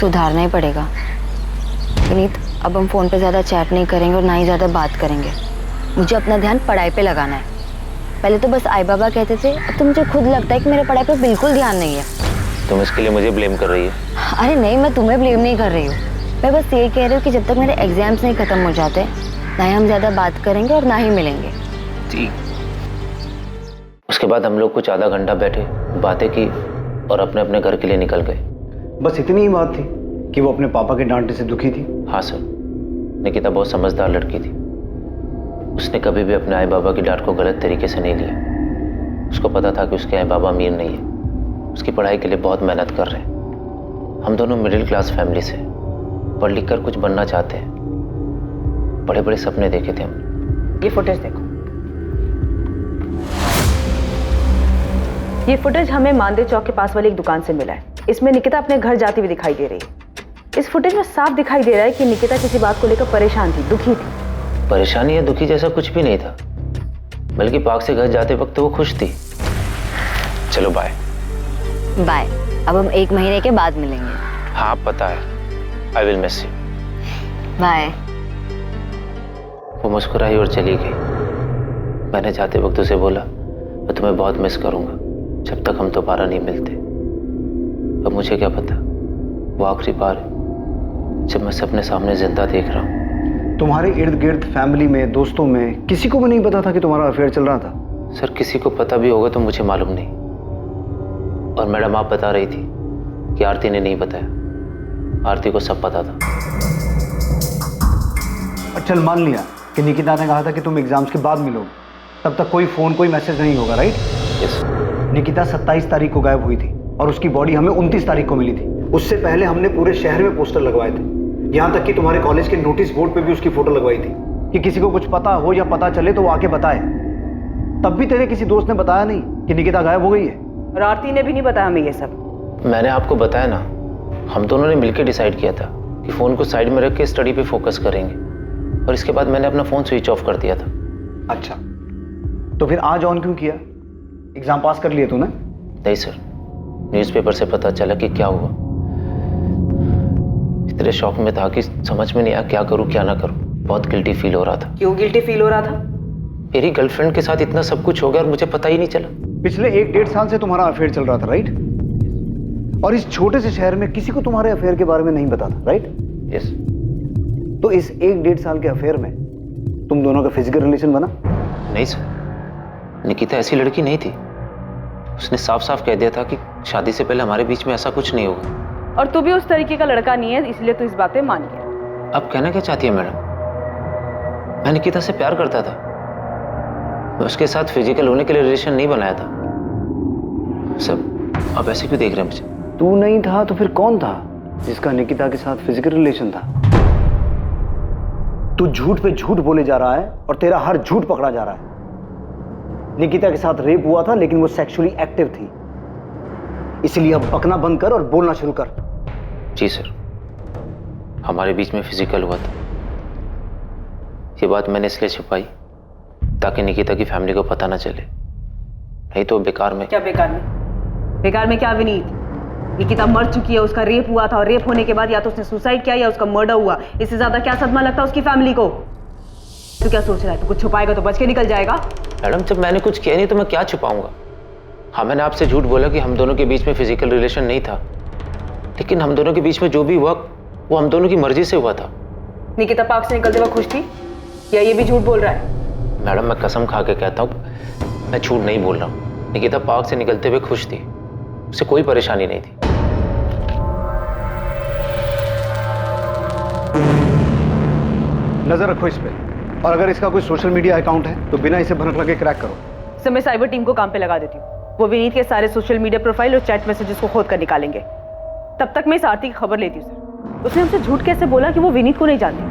सुधारना ही पड़ेगा विनीत। अब हम फोन पे ज्यादा चैट नहीं करेंगे और ना ही ज्यादा बात करेंगे। मुझे अपना ध्यान पढ़ाई पे लगाना है। पहले तो बस आई बाबा कहते थे, अब तो मुझे खुद लगता है कि मेरे पढ़ाई पे बिल्कुल ध्यान नहीं है। तुम इसके लिए मुझे ब्लेम कर रही है? अरे नहीं, मैं तुम्हें ब्लेम नहीं कर रही हूँ। मैं बस ये कह रही हूँ कि जब तक मेरे एग्जाम्स नहीं खत्म हो जाते, ना ही हम ज्यादा बात करेंगे और ना ही मिलेंगे। ठीक। उसके बाद हम लोग कुछ आधा घंटा बैठे, बातें की और अपने अपने घर के लिए निकल गए। बस इतनी ही बात थी कि वो अपने पापा के डांटने से दुखी थी? हाँ सर, निकिता बहुत समझदार लड़की थी। उसने कभी भी अपने आई बाबा की डांट को गलत तरीके से नहीं लिया। उसको पता था कि उसके आई बाबा अमीर नहीं है, उसकी पढ़ाई के लिए बहुत मेहनत कर रहे हैं। हम दोनों मिडिल क्लास फैमिली से, पढ़ लिख कर कुछ बनना चाहते हैं। बड़े बड़े सपने देखे थे हमने। ये फुटेज देखो। ये फुटेज हमें मानदेव चौक के पास वाली एक दुकान से मिला है। इसमें निकिता अपने घर जाती हुई दिखाई दे रही है। इस फुटेज में साफ दिखाई दे रहा है कि निकिता किसी बात को लेकर परेशान थी, दुखी थी। परेशानी या दुखी जैसा कुछ भी नहीं था, बल्कि पार्क से घर जाते वक्त वो खुश थी। चलो बाय। बाय। अब हम 1 महीने के बाद मिलेंगे। हाँ पता है, I will miss you. Bye. वो मुस्कुराई और चली गई। मैंने जाते वक्त उसे बोला, मैं तुम्हें बहुत मिस करूंगा जब तक हम दोबारा नहीं मिलते। अब मुझे क्या पता, वो आखिरी बार है जब मैं सपने सामने जिंदा देख रहा हूँ। तुम्हारे इर्द गिर्द फैमिली में, दोस्तों में किसी को भी नहीं पता था कि तुम्हारा अफेयर चल रहा था? सर किसी को पता भी होगा तो मुझे मालूम नहीं। और मैडम आप बता रही थी कि आरती ने नहीं बताया। आरती को सब पता था। चल मान लिया कि निकिता ने कहा था कि तुम एग्जाम्स के बाद मिलोगे, तब तक कोई फोन कोई मैसेज नहीं होगा, राइट? यस। निकिता 27 तारीख को गायब हुई थी और उसकी बॉडी हमें 29 तारीख को मिली थी। उससे पहले हमने पूरे शहर में पोस्टर लगवाए थे, यहाँ तक कि तुम्हारे कॉलेज के नोटिस बोर्ड पे भी उसकी फोटो लगवाई थी कि किसी को कुछ पता हो या पता चले तो वो आके बताए। तब भी तेरे किसी दोस्त ने बताया नहीं कि निकिता गायब हो गई है? और आरती ने भी नहीं बताया हमें ये सब। मैंने आपको बताया ना, हम दोनों ने मिलकर डिसाइड किया था कि फोन को साइड में रख के स्टडी पे फोकस करेंगे, और इसके बाद मैंने अपना फोन स्विच ऑफ कर दिया था। अच्छा, तो फिर आज ऑन क्यों किया? एग्जाम पास कर लिए तूने? नहीं सर, न्यूज़पेपर से पता चला कि क्या हुआ। इतने शौक में था कि समझ में नहीं आया क्या करूं क्या ना करूं। बहुत गिल्टी फील हो रहा था। क्यों गिल्टी फील हो रहा था? मेरी गर्लफ्रेंड के साथ इतना सब कुछ हो गया और मुझे पता ही नहीं चला। पिछले 1-1.5 साल से तुम्हारा अफेयर चल रहा था, राइट? और इस छोटे से शहर में किसी को तुम्हारे अफेयर के बारे में नहीं पता था, राइट? यस। तो इस 1-1.5 साल के अफेयर में तुम दोनों का फिजिकल रिलेशन बना? नहीं सर, निकिता ऐसी लड़की नहीं थी। उसने साफ साफ कह दिया था कि शादी से पहले हमारे बीच में ऐसा कुछ नहीं होगा। और तू भी उस तरीके का लड़का नहीं है, इसलिए तू इस बात पे मान गया। अब कहना क्या चाहती है मैडम? मैं निकिता से प्यार करता था, मैं उसके साथ फिजिकल होने के लिए रिलेशन नहीं बनाया था। सब अब ऐसे क्यों देख रहे हैं मुझे? तू नहीं था तो फिर कौन था जिसका निकिता के साथ फिजिकल रिलेशन था? तू झूठ पे झूठ बोले जा रहा है और तेरा हर झूठ पकड़ा जा रहा है। निकिता के साथ रेप हुआ था, लेकिन वो सेक्सुअली एक्टिव थी। इसलिए अब बकना बंद कर और बोलना शुरू कर। जी सर, हमारे बीच में फिजिकल हुआ था। ये बात मैंने इसलिए छुपाई ताकि निकिता की फैमिली को पता ना चले, नहीं तो बेकार में। क्या बेकार में? बेकार में क्या विनीत? निकिता मर चुकी है, उसका रेप हुआ था और रेप होने के बाद या तो उसने सुसाइड किया या उसका मर्डर हुआ। इससे ज्यादा क्या सदमा लगता है उसकी फैमिली को? तू क्या सोच रहा है? तू कुछ छुपाएगा तो बच के निकल जाएगा? मैडम जब मैंने कुछ किया नहीं तो मैं क्या छुपाऊंगा? हाँ, मैंने आपसे झूठ बोला कि हम दोनों के बीच में फिजिकल रिलेशन नहीं था, लेकिन हम दोनों के बीच में जो भी हुआ वो हम दोनों की मर्जी से हुआ था। निकिता पार्क से निकलते वक्त खुश थी या ये भी झूठ बोल रहा है? मैडम मैं कसम खा के कहता हूँ, मैं झूठ नहीं बोल रहा हूँ। निकिता पार्क से निकलते हुए खुश थी, उसे कोई परेशानी नहीं थी। नजर रखो इस पे, और अगर इसका कोई सोशल मीडिया अकाउंट है तो बिना इसे भनक लगे क्रैक करो। सर मैं साइबर टीम को काम पे लगा देती हूँ। वो विनीत के सारे सोशल मीडिया प्रोफाइल और चैट मैसेजेस को खोद कर निकालेंगे। तब तक मैं इस आरती की खबर लेती हूँ सर। उसने हमसे झूठ कैसे बोला कि वो विनीत को नहीं जानती?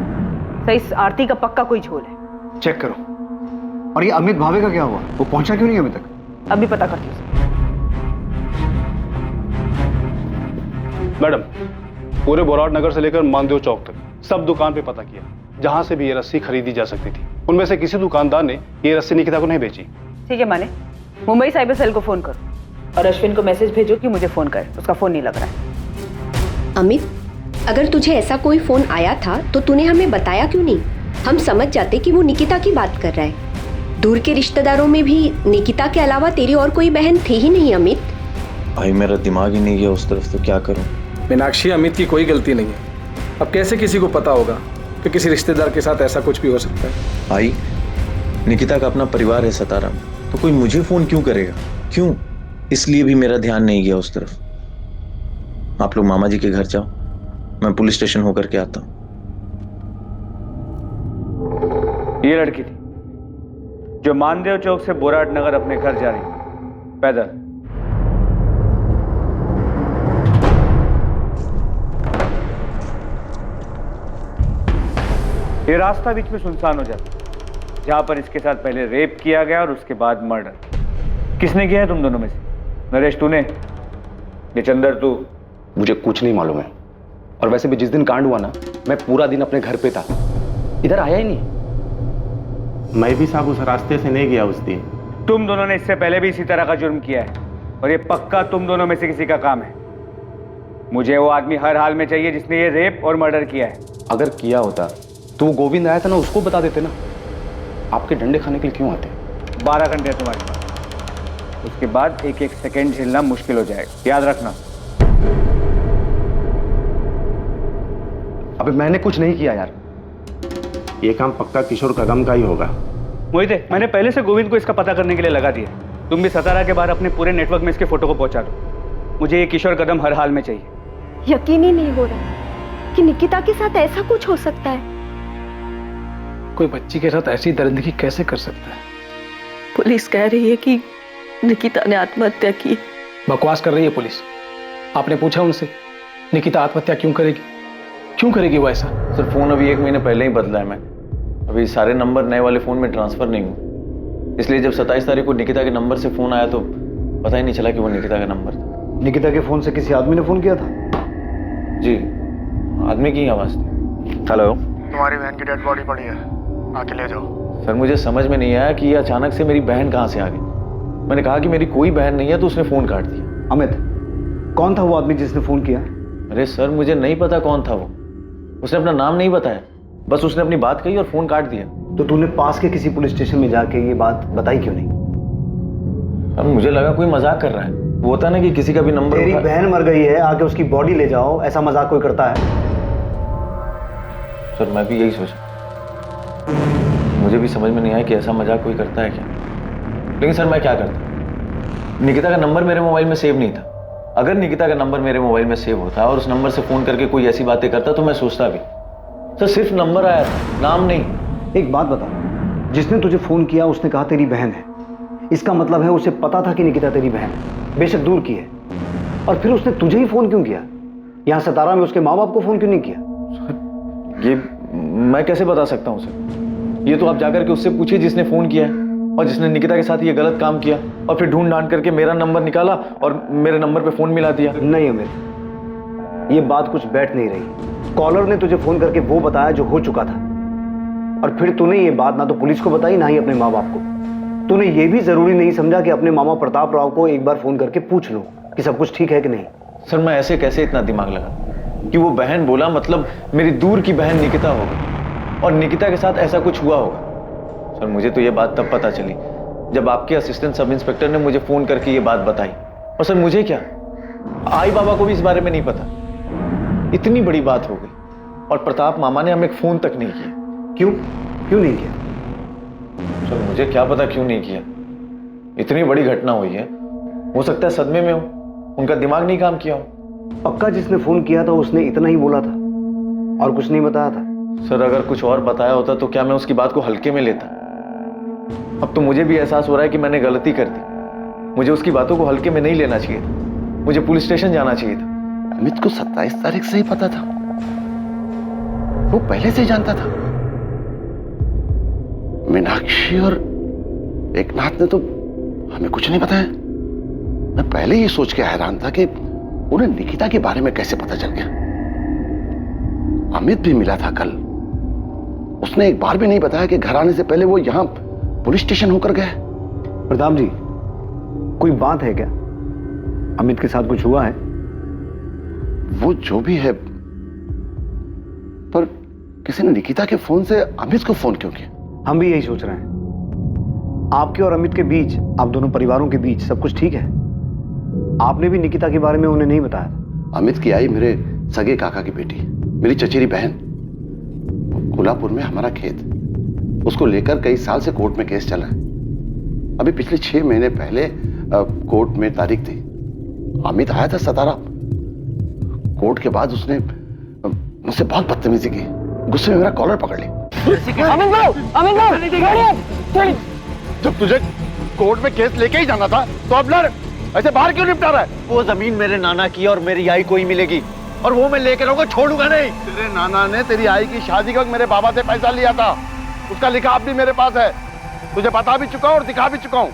सर इस आरती का पक्का कोई झोल है। चेक करो। और ये अमित भावे का क्या हुआ? वो पहुंचा क्यों नहीं अभी तक? अभी पता करती हूँ। मैडम, पूरे बोराट नगर से लेकर मानदेव चौक तक सब दुकान पे पता किया, जहां से भी ये रस्सी खरीदी जा सकती थी। उनमें से किसी दुकानदार ने ये रस्सी निकिता को नहीं बेची। ठीक है, माने मुंबई साइबर सेल को फोन करो और अश्विन को मैसेज भेजो कि मुझे फोन करे। उसका फोन नहीं लग रहा है। अमित, अगर तुझे ऐसा कोई फोन आया था तो तूने हमें बताया क्यों नहीं? हम समझ जाते कि वो निकिता की बात कर रहा है। दूर के रिश्तेदारों में भी निकिता के अलावा तेरी और कोई बहन थी ही नहीं अमित। भाई मेरा दिमाग ही नहीं गया उस तरफ, तो क्या करूं? मीनाक्षी, अमित की कोई गलती नहीं है। अब कैसे किसी को पता होगा कि किसी रिश्तेदार के साथ ऐसा कुछ भी हो सकता है? भाई निकिता का अपना परिवार है सतारा में, तो कोई मुझे फोन क्यों करेगा? क्यों? इसलिए भी मेरा ध्यान नहीं गया उस तरफ। आप लोग मामा जी के घर जाओ, मैं पुलिस स्टेशन होकर के आता हूं। ये लड़की थी जो मानदेव चौक से बोराट नगर अपने घर जा रही पैदल। ये रास्ता बीच में सुनसान हो जाता, जहां पर इसके साथ पहले रेप किया गया और उसके बाद मर्डर। किसने किया है तुम दोनों में से? नरेश तूने, ये चंदर तू? मुझे कुछ नहीं मालूम है। और वैसे भी जिस दिन कांड हुआ ना, मैं पूरा दिन अपने घर पे था, इधर आया ही नहीं। मैं भी साहब उस रास्ते से नहीं गया उस दिन। तुम दोनों ने इससे पहले भी इसी तरह का जुर्म किया है और ये पक्का तुम दोनों में से किसी का काम है। मुझे वो आदमी हर हाल में चाहिए जिसने ये रेप और मर्डर किया है। अगर किया होता तो वो गोविंद आया था ना, उसको बता देते ना। आपके डंडे खाने के लिए क्यों आते? 12 घंटे है तुम्हारे पास, उसके बाद एक एक सेकेंड झेलना मुश्किल हो जाएगा, याद रखना। अबे मैंने कुछ नहीं किया यार। ये काम पक्का किशोर कदम का ही होगा। मोहित, मैंने पहले से गोविंद को इसका पता करने के लिए लगा दिया। तुम भी सतारा के बाहर अपने पूरे नेटवर्क में इसके फोटो को पहुंचा दो। मुझे ये किशोर कदम हर हाल में चाहिए। यकीन ही नहीं हो रहा कि निकिता के साथ ऐसा कुछ हो सकता है। कोई बच्ची के साथ ऐसी दरिंदगी कैसे कर सकता है? पुलिस कह रही है कि निकिता ने आत्महत्या की। बकवास कर रही है पुलिस। आपने पूछा उनसे निकिता आत्महत्या क्यों करेगी? क्यों करेगी वो ऐसा? सर फोन अभी 1 महीने पहले ही बदला है। मैं अभी सारे नंबर नए वाले फोन में ट्रांसफर नहीं हूँ, इसलिए जब 27 तारीख को निकिता के नंबर से फोन आया तो पता ही नहीं चला कि वो निकिता का नंबर था। निकिता के फोन से किसी आदमी ने फोन किया था? जी, आदमी की आवाज थी। हेलो, तुम्हारी बहन की डेड बॉडी पड़ी है, आके ले जाओ। सर मुझे समझ में नहीं आया कि ये अचानक से मेरी बहन कहाँ से आ गई। मैंने कहा कि मेरी कोई बहन नहीं है तो उसने फोन काट दिया। अमित, कौन था वो आदमी जिसने फोन किया? अरे सर मुझे नहीं पता कौन था वो, उसने अपना नाम नहीं बताया, बस उसने अपनी बात कही और फोन काट दिया। तो तूने पास के किसी पुलिस स्टेशन में जाके ये बात बताई क्यों नहीं? अब मुझे लगा कोई मजाक कर रहा है। वो होता ना कि किसी का भी नंबर। तेरी बहन मर गई है, आके उसकी बॉडी ले जाओ, ऐसा मजाक कोई करता है? सर मैं भी यही सोचा, मुझे भी समझ में नहीं आया कि ऐसा मजाक कोई करता है क्या। लेकिन सर मैं क्या करता? निकिता का नंबर मेरे मोबाइल में सेव नहीं था। अगर निकिता का नंबर मेरे मोबाइल में सेव होता और उस नंबर से फोन करके कोई ऐसी बातें करता तो मैं सोचता भी। सर सिर्फ नंबर आया था, नाम नहीं। एक बात बता, जिसने तुझे फोन किया उसने कहा तेरी बहन है, इसका मतलब है उसे पता था कि निकिता तेरी बहन है, बेशक दूर की है, और फिर उसने तुझे ही फोन क्यों किया? यहां सतारा में उसके माँ बाप को फोन क्यों नहीं किया? सर ये मैं कैसे बता सकता हूँ सर? ये तो आप जाकर के उससे पूछिए जिसने फोन किया है और जिसने निकिता के साथ ये गलत काम किया और फिर ढूंढ ढांड करके मेरा नंबर निकाला और मेरे नंबर पे फोन मिला दिया। नहीं अमित, ये बात कुछ बैठ नहीं रही। कॉलर ने तुझे फोन करके वो बताया जो हो चुका था, और फिर तूने ये बात ना तो पुलिस को बताई ना ही अपने माँ बाप को। तूने ये भी जरूरी नहीं समझा कि अपने मामा प्रताप राव को एक बार फोन करके पूछ लो कि सब कुछ ठीक है कि नहीं। सर मैं ऐसे कैसे इतना दिमाग लगा कि वो बहन बोला मतलब मेरी दूर की बहन निकिता होगी और निकिता के साथ ऐसा कुछ हुआ होगा। सर मुझे तो ये बात तब पता चली जब आपके असिस्टेंट सब इंस्पेक्टर ने मुझे फोन करके ये बात बताई। और सर मुझे क्या, आई बाबा को भी इस बारे में नहीं पता। इतनी बड़ी बात हो गई और प्रताप मामा ने हमें फोन तक नहीं किया। क्यों नहीं किया? सर मुझे क्या पता क्यों नहीं किया। इतनी बड़ी घटना हुई है, हो सकता है सदमे में हो, उनका दिमाग नहीं काम किया हो। पक्का जिसने फोन किया था उसने इतना ही बोला था और कुछ नहीं बताया था? सर अगर कुछ और बताया होता तो क्या मैं उसकी बात को हल्के में लेता। अब तो मुझे भी एहसास हो रहा है कि मैंने गलती कर दी। मुझे उसकी बातों को हल्के में नहीं लेना चाहिए था, मुझे पुलिस स्टेशन जाना चाहिए था। अमित को 27 तारीख से ही पता था, वो पहले से ही जानता था। मीनाक्षी और एकनाथ ने तो हमें कुछ नहीं बताया। मैं पहले ही सोच के हैरान था कि उन्हें निकिता के बारे में कैसे पता चल गया। अमित भी मिला था कल, उसने एक बार भी नहीं बताया कि घर आने से पहले वो यहां पुलिस स्टेशन होकर गए। प्रताप जी, कोई बात है क्या? अमित के साथ कुछ हुआ है? वो जो भी है, पर किसी ने निकिता के फोन से अमित को फोन क्यों किया? हम भी यही सोच रहे हैं। आपके और अमित के बीच, आप दोनों परिवारों के बीच सब कुछ ठीक है? आपने भी निकिता के बारे में उन्हें नहीं बताया था? अमित की आई मेरे सगे काका की बेटी, मेरी चचेरी बहन। कोल्हापुर में हमारा खेत, उसको लेकर कई साल से कोर्ट में केस चला है। अभी पिछले 6 महीने पहले कोर्ट में तारीख थी। अमित आया था सतारा। कोर्ट के बाद उसने मुझसे बहुत बदतमीजी की, गुस्से में मेरा कॉलर पकड़ ली। जब तुझे कोर्ट में केस लेके ही जाना था तो अब लड़, ऐसे बाहर क्यों निपटा रहा है? वो जमीन मेरे नाना की और मेरी आई को ही मिलेगी और वो मैं लेकर रहूंगा, छोड़ूंगा नहीं। तेरे नाना ने तेरी आई की शादी के वक्त मेरे बाबा से पैसा लिया था, उसका लिखा भी मेरे पास है। तुझे बता भी चुका हूं और दिखा भी चुका हूं।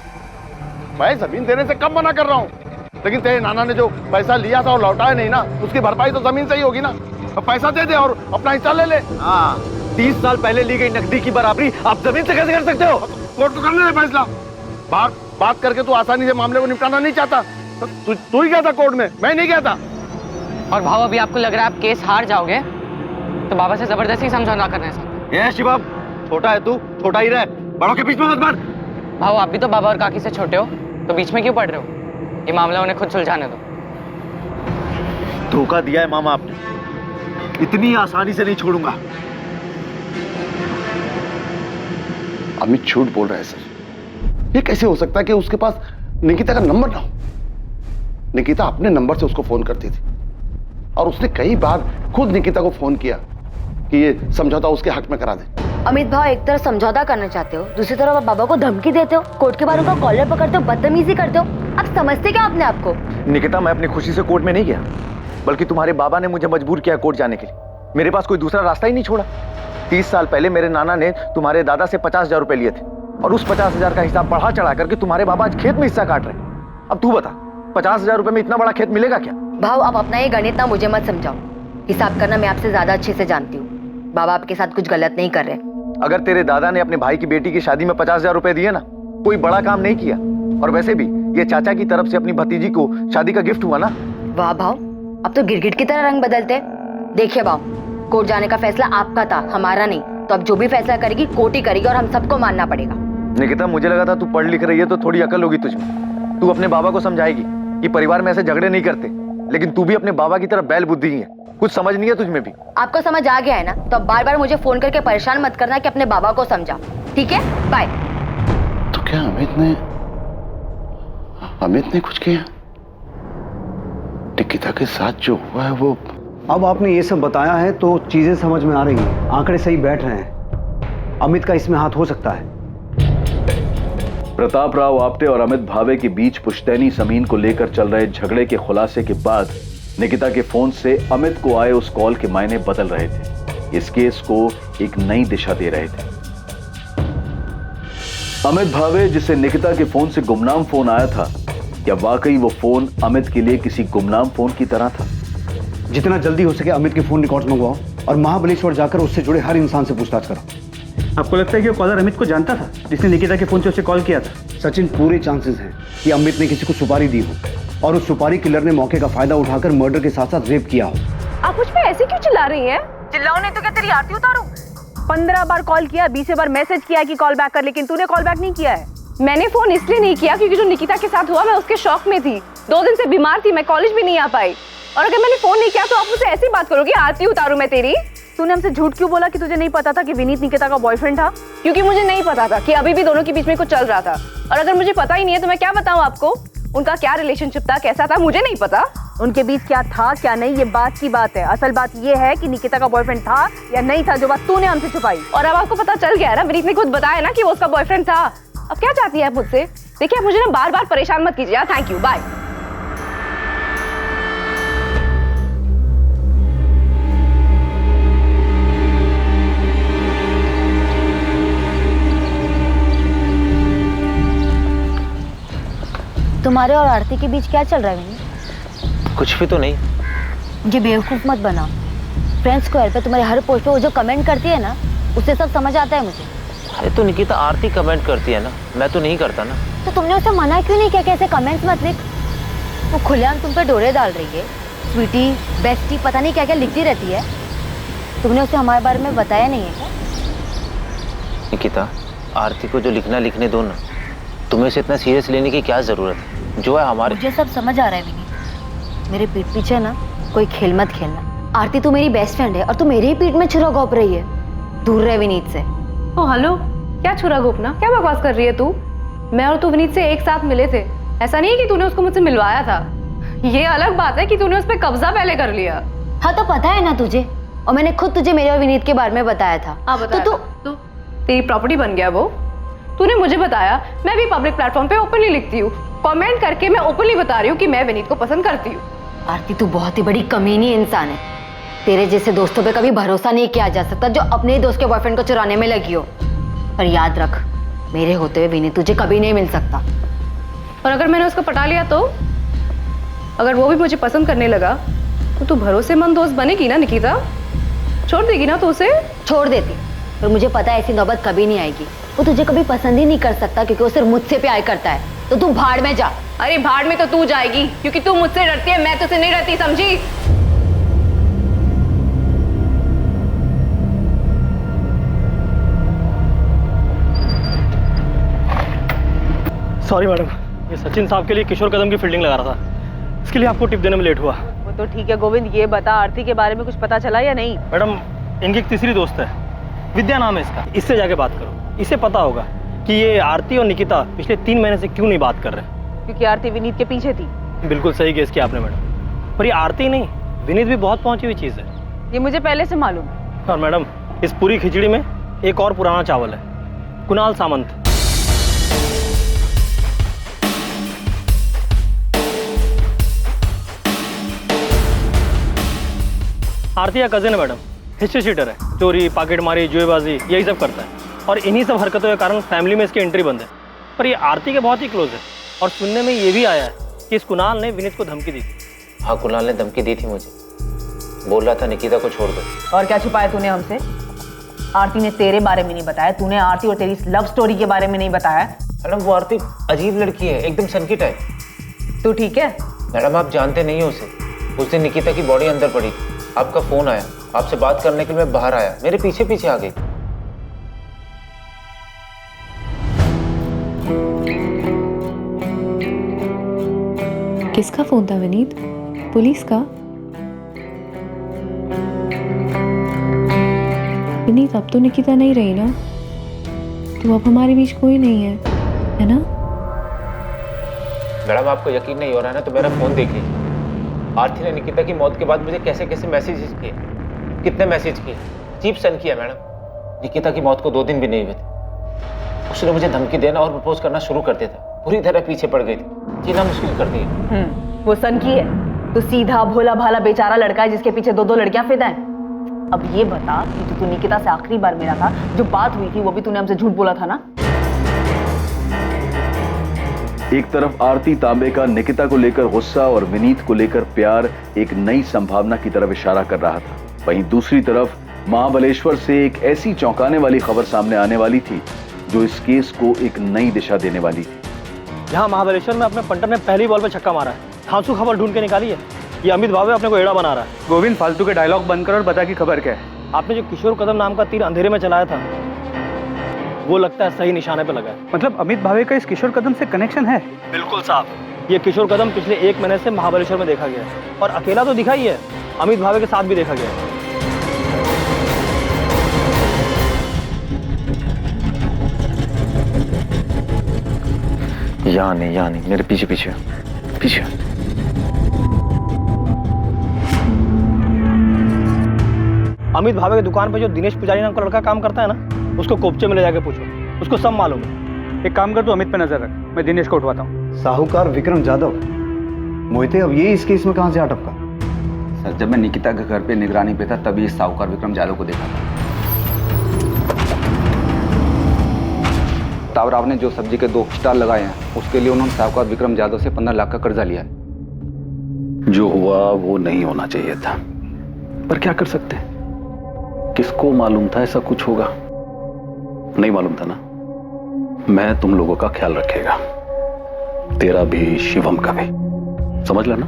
मैं जमीन देने से कम मना कर रहा हूं, लेकिन तेरे नाना ने जो पैसा लिया था और लौटाया नहीं ना, उसकी भरपाई तो जमीन से ही होगी ना। अब पैसा दे दे और अपना हिस्सा ले ले। हाँ, 30 साल पहले ली गई नकदी की बराबरी आप जमीन से कैसे कर सकते हो? कोर्ट तो करने दे फैसला। बात करके तू आसानी से मामले को निपटाना नहीं चाहता। तू ही गया था कोर्ट में, मैं नहीं गया था। और भाव अभी आपको लग रहा है आप केस हार जाओगे तो बाबा से जबरदस्ती समझौता करने से। ये शिवम, छोटा है तू, छोटा ही रह, बड़ों के बीच में मत मार। भाव आप भी तो बाबा और काकी से छोटे हो, तो बीच में क्यों पड़ रहे हो? ये मामला उन्हें खुद सुलझाने दो। धोखा दिया है मामा आपने, इतनी आसानी से नहीं छोड़ूंगा। अमित झूठ बोल रहा है सर। ये कैसे हो सकता है कि उसके पास निकिता का नंबर ना हो? निकिता अपने नंबर से उसको फोन करती थी और उसने कई बार खुद निकिता को फोन किया कि ये समझौता उसके हक में करा दे। अमित भाव, एक तरफ समझौता करना चाहते हो, दूसरी तरफ आप बाबा को धमकी देते हो, कोर्ट के बाहर उनका कॉलर पकड़ते हो, बदतमीजी करते हो। आप समझते क्या अपने आप को? निकिता, मैं अपनी खुशी से कोर्ट में नहीं गया, बल्कि तुम्हारे बाबा ने मुझे मजबूर किया कोर्ट जाने के लिए। मेरे पास कोई दूसरा रास्ता ही नहीं छोड़ा। 30 साल पहले मेरे नाना ने तुम्हारे दादा से 50,000 रुपए लिए थे और उस 50,000 का हिसाब बढ़ा चढ़ा करके तुम्हारे बाबा आज खेत में हिस्सा काट रहे हैं। अब तू बता, 50,000 रुपए में इतना बड़ा खेत मिलेगा क्या? भाव, आप अपना ये गणित ना मुझे मत समझाओ। हिसाब करना मैं आपसे ज्यादा अच्छे से जानती हूँ। बाबा आपके साथ कुछ गलत नहीं कर रहे। अगर तेरे दादा ने अपने भाई की बेटी की शादी में 50,000 रुपए दिए ना, कोई बड़ा काम नहीं किया। और वैसे भी ये चाचा की तरफ से अपनी भतीजी को शादी का गिफ्ट हुआ ना। वाह भाव, अब तो गिरगिट की तरह रंग बदलते। देखिए भाव, कोर्ट जाने का फैसला आपका था, हमारा नहीं। तो अब जो भी फैसला करेगी कोर्ट ही करेगी और हम सबको मानना पड़ेगा। निकिता, मुझे लगा था तू पढ़ लिख रही है तो थोड़ी अकल होगी तुझमें। तू अपने बाबा को समझाएगी कि परिवार में ऐसे झगड़े नहीं करते, लेकिन तू भी अपने बाबा की तरह बैल बुद्धि ही है, कुछ समझ नहीं है तुझमें भी। आपको समझ आ गया है ना? तो अब बार बार मुझे फोन करके परेशान मत करना कि अपने बाबा को समझा, ठीक है? बाय। तो क्या अमित ने कुछ किया? निकिता के साथ जो हुआ है वो... अब आपने ये सब बताया है तो चीजें समझ में आ रही हैं, आंकड़े सही बैठ रहे हैं। अमित का इसमें हाथ हो सकता है। प्रताप राव आप्टे और अमित भावे के बीच पुश्तैनी जमीन को लेकर चल रहे झगड़े के खुलासे के बाद निकिता के फोन से अमित को आए उस कॉल के मायने बदल रहे थे, इस केस को एक नई दिशा दे रहे थे। अमित भावे, जिसे निकिता के फोन से गुमनाम फोन आया था, क्या वाकई वो फोन अमित के लिए किसी गुमनाम फोन की तरह था? जितना जल्दी हो सके अमित के फोन रिकॉर्ड्स मंगवाओ और महाबलेश्वर जाकर उससे जुड़े हर इंसान से पूछताछ करो। आपको लगता है कि वो कॉलर अमित को जानता था जिसने निकिता के फोन से उसे कॉल किया था? सचिन, पूरे चांसेस हैं कि अमित ने किसी को सुपारी दी हो और उस सुपारी किलर ने मौके का फायदा उठाकर मर्डर के साथ साथ रेप किया हो। आप मुझ पे ऐसे क्यों चिल्ला रही हैं? चिल्लाओ नहीं तो क्या तेरी आरती उतारूं? 15 बार कॉल किया, 20 बार मैसेज किया कि कॉल बैक कर, लेकिन तूने कॉल बैक नहीं किया है। मैंने फोन इसलिए नहीं किया क्योंकि जो निकिता के साथ हुआ मैं उसके शौक में थी। 2 दिन से बीमार थी, मैं कॉलेज भी नहीं आ पाई। और अगर मैंने फोन नहीं किया तो आप मुझसे ऐसी बात करोगे, आरती उतारू मैं तेरी? तूने हमसे झूठ क्यों बोला कि तुझे नहीं पता था कि विनीत निकिता का बॉयफ्रेंड था? क्योंकि मुझे नहीं पता था कि अभी भी दोनों के बीच में कुछ चल रहा था। और अगर मुझे पता ही नहीं है तो मैं क्या बताऊं आपको? उनका क्या रिलेशनशिप था, कैसा था, मुझे नहीं पता। उनके बीच क्या था क्या नहीं ये बात की बात है। असल बात ये है कि निकिता का बॉयफ्रेंड था या नहीं था, जो बात तूने हमसे छुपाई। और अब आपको पता चल गया ना, विनीत ने खुद बताया ना कि वो उसका बॉयफ्रेंड था। अब क्या चाहती है आप मुझसे? देखिए आप मुझे ना बार बार परेशान मत कीजिए। Thank you, bye. तुम्हारे और आरती के बीच क्या चल रहा है विनीत? कुछ भी तो नहीं। मुझे बेवकूफ मत बना। फ्रेंड्स स्क्वायर पे तुम्हारे हर पोस्ट पे वो जो कमेंट करती है ना, उससे सब समझ आता है मुझे। अरे तो निकिता आरती कमेंट करती है ना, मैं तो नहीं करता ना। तो तुमने उसे मना क्यों नहीं किया कि ऐसे कमेंट्स मत लिख? वो खुलेआम तुम पे डोरे डाल रही है। स्वीटी, बेस्टी, पता नहीं क्या क्या लिखती रहती है। तुमने उसे हमारे बारे में बताया नहीं है क्या? निकिता, आरती को जो लिखना लिखने दो ना, तुम्हें इसे इतना सीरियस लेने की क्या जरूरत है? जो है हमारे। मुझे सब समझ आ रहा है विनीत। मेरे पीठ पीछे ना कोई खेल मत खेलना। आरती तू मेरी बेस्ट फ्रेंड है और तू मेरे ही पीठ में छुरा घोंप रही है। दूर रहे विनीत से। ओ हेलो, क्या छुरा घोंपना? क्या बकवास कर रही है तू? मैं और तू विनीत से एक साथ मिले थे। ऐसा नहीं है कि तूने उसको मुझसे मिलवाया था। ये अलग बात है कि तूने उस पर कब्जा पहले कर लिया। हाँ तो पता है ना तुझे, और मैंने खुद तुझे मेरे और विनीत के बारे में बताया था। हाँ बताया। तो तेरी प्रॉपर्टी बन गया वो? तूने मुझे बताया। मैं भी पब्लिक प्लेटफॉर्म पे ओपनली लिखती हूँ, कमेंट करके मैं ओपनली बता रही हूँ कि मैं विनीत को पसंद करती हूँ। आरती तू बहुत ही बड़ी कमीनी इंसान है। तेरे जैसे दोस्तों पे कभी भरोसा नहीं किया जा सकता जो अपने ही दोस्त के बॉयफ्रेंड को चुराने में लगी हो। पर याद रख, मेरे होते हुए विनीत तुझे कभी नहीं मिल सकता। और अगर मैंने उसको पटा लिया तो? अगर वो भी मुझे पसंद करने लगा तो तू भरोसेमंद दोस्त बनेगी ना निकिता? छोड़ देगी ना तो उसे? छोड़ देती, पर मुझे पता है ऐसी नौबत कभी नहीं आएगी। वो तुझे कभी पसंद ही नहीं कर सकता क्योंकि वो सिर्फ मुझसे प्यार करता है। तो तू भाड़ में जा। अरे भाड़ में तो तू जाएगी क्योंकि तू मुझसे डरती है, मैं तुझसे नहीं डरती, समझी? सॉरी मैडम, ये सचिन साहब के लिए किशोर कदम की फील्डिंग लगा रहा था, इसके लिए आपको टिप देने में लेट हुआ। वो तो ठीक है गोविंद, ये बता आरती के बारे में कुछ पता चला या नहीं? मैडम, इनकी एक तीसरी दोस्त है, विद्या नाम है इसका। इससे जाके बात करो, इसे पता होगा कि ये आरती और निकिता पिछले 3 महीने से क्यों नहीं बात कर रहे। क्योंकि आरती विनीत के पीछे थी। बिल्कुल सही गेस किया आपने मैडम। पर ये आरती नहीं, विनीत भी बहुत पहुंची हुई चीज है। ये मुझे पहले से मालूम है। और मैडम, इस पूरी खिचड़ी में एक और पुराना चावल है, कुणाल सामंत। आरती का कजिन है मैडम, हिस्ट्री शीटर है, चोरी, पॉकेटमारी, जुएबाजी यही सब करता है। और इन्हीं सब हरकतों के कारण फैमिली में इसकी एंट्री बंद है। पर ये आरती के बहुत ही क्लोज है। और सुनने में ये भी आया है कि इस कुणाल ने विनीत को धमकी दी थी। हाँ, कुणाल ने धमकी दी थी मुझे, बोल रहा था निकिता को छोड़ दो। और क्या छुपाया तूने हमसे? आरती ने तेरे बारे में नहीं बताया, तूने आरती और तेरी लव स्टोरी के बारे में नहीं बताया। मैडम, वो आरती अजीब लड़की है, एकदम सनकी टाइप। तू ठीक है? मैडम, आप जानते नहीं हो उसे। उस दिन निकिता की बॉडी अंदर पड़ी, आपका फोन आया, आपसे बात करने के लिए मैं बाहर आया, मेरे पीछे पीछे आ गई। किसका फोन था विनीत? पुलिस का? विनीत, अब तो निकिता नहीं रही ना, तो अब हमारे बीच कोई नहीं है ना? मैडम, आपको यकीन नहीं हो रहा है ना, तो मेरा फोन देख लीजिए। आरती ने निकिता की मौत के बाद मुझे कैसे कैसे मैसेजेस किए, कितने मैसेज किए, चीप सन किया मैडम। निकिता की मौत को 2 दिन भी नहीं हुए थे, उसने मुझे धमकी देना और प्रपोज करना शुरू कर दिया था। पूरी तरह पीछे पड़ गई थी, जीना मुश्किल कर दिया। वो सन की है तो सीधा भोला भाला बेचारा लड़का है जिसके पीछे 2 लड़कियां फिदा हैं। अब ये बता कि तू निकिता से आखिरी बार मिला था, जो बात हुई थी वो भी तूने हमसे झूठ बोला था ना? एक तरफ आरती तांबे का निकिता को लेकर गुस्सा और विनीत को लेकर प्यार एक नई संभावना की तरफ इशारा कर रहा था, वहीं दूसरी तरफ महाबलेश्वर से एक ऐसी चौंकाने वाली खबर सामने आने वाली थी जो इस केस को एक नई दिशा देने वाली थी। यहाँ महाबलेश्वर में अपने पंटर ने पहली बॉल पे छक्का मारा है, धांसू खबर ढूंढ के निकाली है। ये अमित भावे अपने को एड़ा बना रहा है। गोविंद, फालतू के डायलॉग बंद कर और बता कि खबर क्या है। आपने जो किशोर कदम नाम का तीर अंधेरे में चलाया था, वो लगता है सही निशाने पे लगा है। मतलब अमित भावे का इस किशोर कदम से कनेक्शन है? बिल्कुल साहब। ये किशोर कदम पिछले 1 महीने से महाबलेश्वर में देखा गया है, और अकेला तो दिखा ही है, अमित भावे के साथ भी देखा गया है। यहाँ नहीं, मेरे पीछे पीछे पीछे। अमित भावे की दुकान पे जो दिनेश पुजारी नाम का लड़का काम करता है ना, उसको कोपचे में ले जाके पूछो, उसको सब मालूम है। एक काम कर, तू अमित पे नजर रख, मैं दिनेश को उठवाता हूँ। साहूकार विक्रम जाधव, मोहिते अब ये इस केस में कहां से आ टपका? सर, जब मैं निकिता के घर पे निगरानी पे था तभी इस साहूकार विक्रम जाधव को देखा था। तावराव ने जो सब्जी के 2 स्टॉल लगाए हैं उसके लिए उन्होंने साहूकार विक्रम जाधव से 15 लाख का कर्जा लिया है। जो हुआ वो नहीं होना चाहिए था, पर क्या कर सकते हैं? किसको मालूम था ऐसा कुछ होगा? नहीं मालूम था ना। मैं तुम लोगों का ख्याल रखेगा, तेरा भी शिवम का भी, समझ लेना।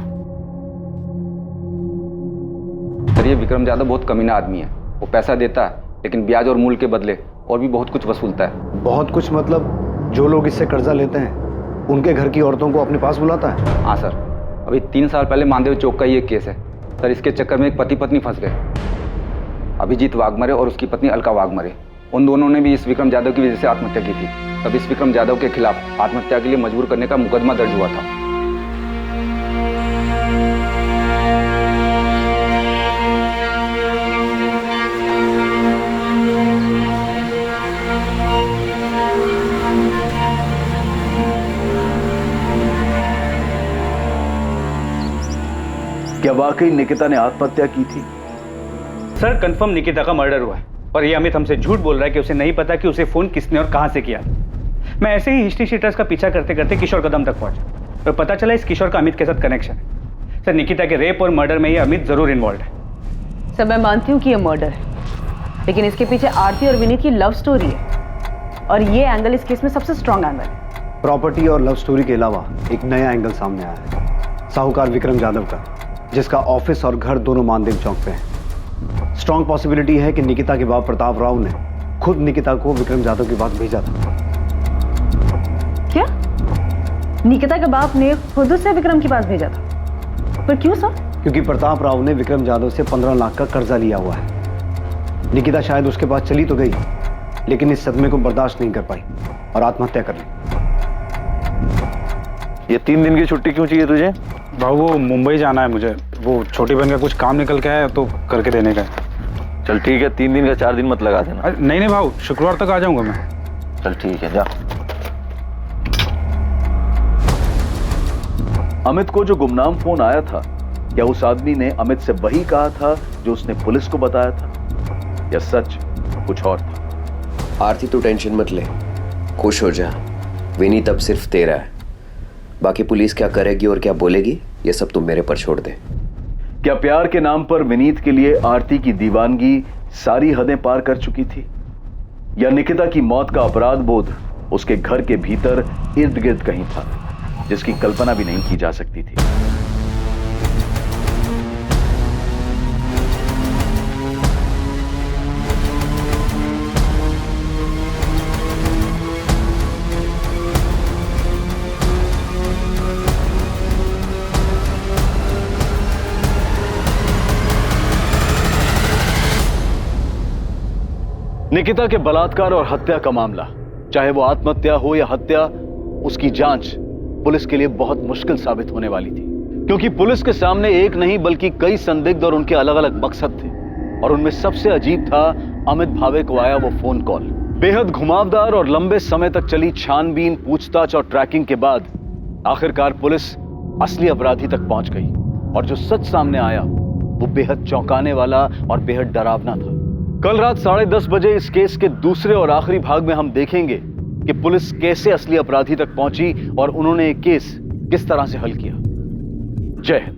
सर, ये विक्रम जाधव बहुत कमीना आदमी है। वो पैसा देता है लेकिन ब्याज और मूल के बदले और भी बहुत कुछ वसूलता है। बहुत कुछ मतलब जो लोग इससे कर्जा लेते हैं उनके घर की औरतों को अपने पास बुलाता है? हाँ सर, अभी 3 साल पहले मानदेव चौक का ये केस है सर। इसके चक्कर में एक पति पत्नी फंस गए, अभिजीत वाघमरे और उसकी पत्नी अलका वाघमरे। उन दोनों ने भी इस विक्रम जाधव की वजह से आत्महत्या की थी। तब इस विक्रम जाधव के खिलाफ आत्महत्या के लिए मजबूर करने का मुकदमा दर्ज हुआ था। क्या वाकई निकिता ने आत्महत्या की थी? सर, कंफर्म निकिता का मर्डर हुआ है, और ये अमित हमसे झूठ बोल रहा है कि उसे नहीं पता कि उसे फोन किसने और कहां से किया। मैं ऐसे ही हिस्ट्री शीटर्स का पीछा करते करते किशोर कदम तक पहुंचा और पता चला इस किशोर का अमित के साथ कनेक्शन है। सर, निकिता के रेप और मर्डर में ये अमित जरूर इन्वॉल्व है। सर, मैं मानती हूँ कि ये मर्डर है, लेकिन इसके पीछे आरती और विनीत की लव स्टोरी है, और ये एंगल इस केस में सबसे स्ट्रॉन्ग एंगल है। प्रॉपर्टी और लव स्टोरी के अलावा एक नया एंगल सामने आया है, साहूकार विक्रम जाधव का, जिसका ऑफिस और घर दोनों मानदेव चौक पे है। स्ट्रॉन्ग पॉसिबिलिटी है कि निकिता के बाप प्रताप राव ने खुद निकिता को विक्रम जाधव के पास भेजा था। क्या? निकिता के बाप ने खुद से विक्रम के पास भेजा था? पर क्यों सर? क्योंकि प्रताप राव ने विक्रम जाधव से 15 लाख का कर्जा लिया हुआ है। निकिता शायद उसके पास चली तो गई, लेकिन इस सदमे को बर्दाश्त नहीं कर पाई और आत्महत्या कर ली। ये 3 दिन की छुट्टी क्यों चाहिए तुझे? भाऊ, वो मुंबई जाना है मुझे। वो छोटी बहन का कुछ काम निकल के आया तो करके देने का है। चल ठीक है, 3 दिन का 4 दिन मत लगा देना। नहीं भाऊ, शुक्रवार तक आ जाऊंगा मैं। चल ठीक है, जा। अमित को जो गुमनाम फोन आया था, क्या उस आदमी ने अमित से वही कहा था जो उसने पुलिस को बताया था, या सच कुछ और था? आरती, तू टेंशन मत ले, खुश हो जा। विनीत अब सिर्फ तेरा है। बाकी पुलिस क्या करेगी और क्या बोलेगी, ये सब तुम मेरे पर छोड़ दे। क्या प्यार के नाम पर विनीत के लिए आरती की दीवानगी सारी हदें पार कर चुकी थी, या निकिता की मौत का अपराध बोध उसके घर के भीतर इर्द गिर्द कहीं था, जिसकी कल्पना भी नहीं की जा सकती थी? निकिता के बलात्कार और हत्या का मामला, चाहे वो आत्महत्या हो या हत्या, उसकी जांच पुलिस के लिए बहुत मुश्किल साबित होने वाली थी, क्योंकि पुलिस के सामने एक नहीं बल्कि कई संदिग्ध और उनके अलग अलग मकसद थे। और उनमें सबसे अजीब था अमित भावे को आया वो फोन कॉल। बेहद घुमावदार और लंबे समय तक चली छानबीन, पूछताछ और ट्रैकिंग के बाद आखिरकार पुलिस असली अपराधी तक पहुंच गई, और जो सच सामने आया वो बेहद चौंकाने वाला और बेहद डरावना था। कल रात 10:30 बजे इस केस के दूसरे और आखिरी भाग में हम देखेंगे कि पुलिस कैसे असली अपराधी तक पहुंची और उन्होंने ये केस किस तरह से हल किया। जय हिंद।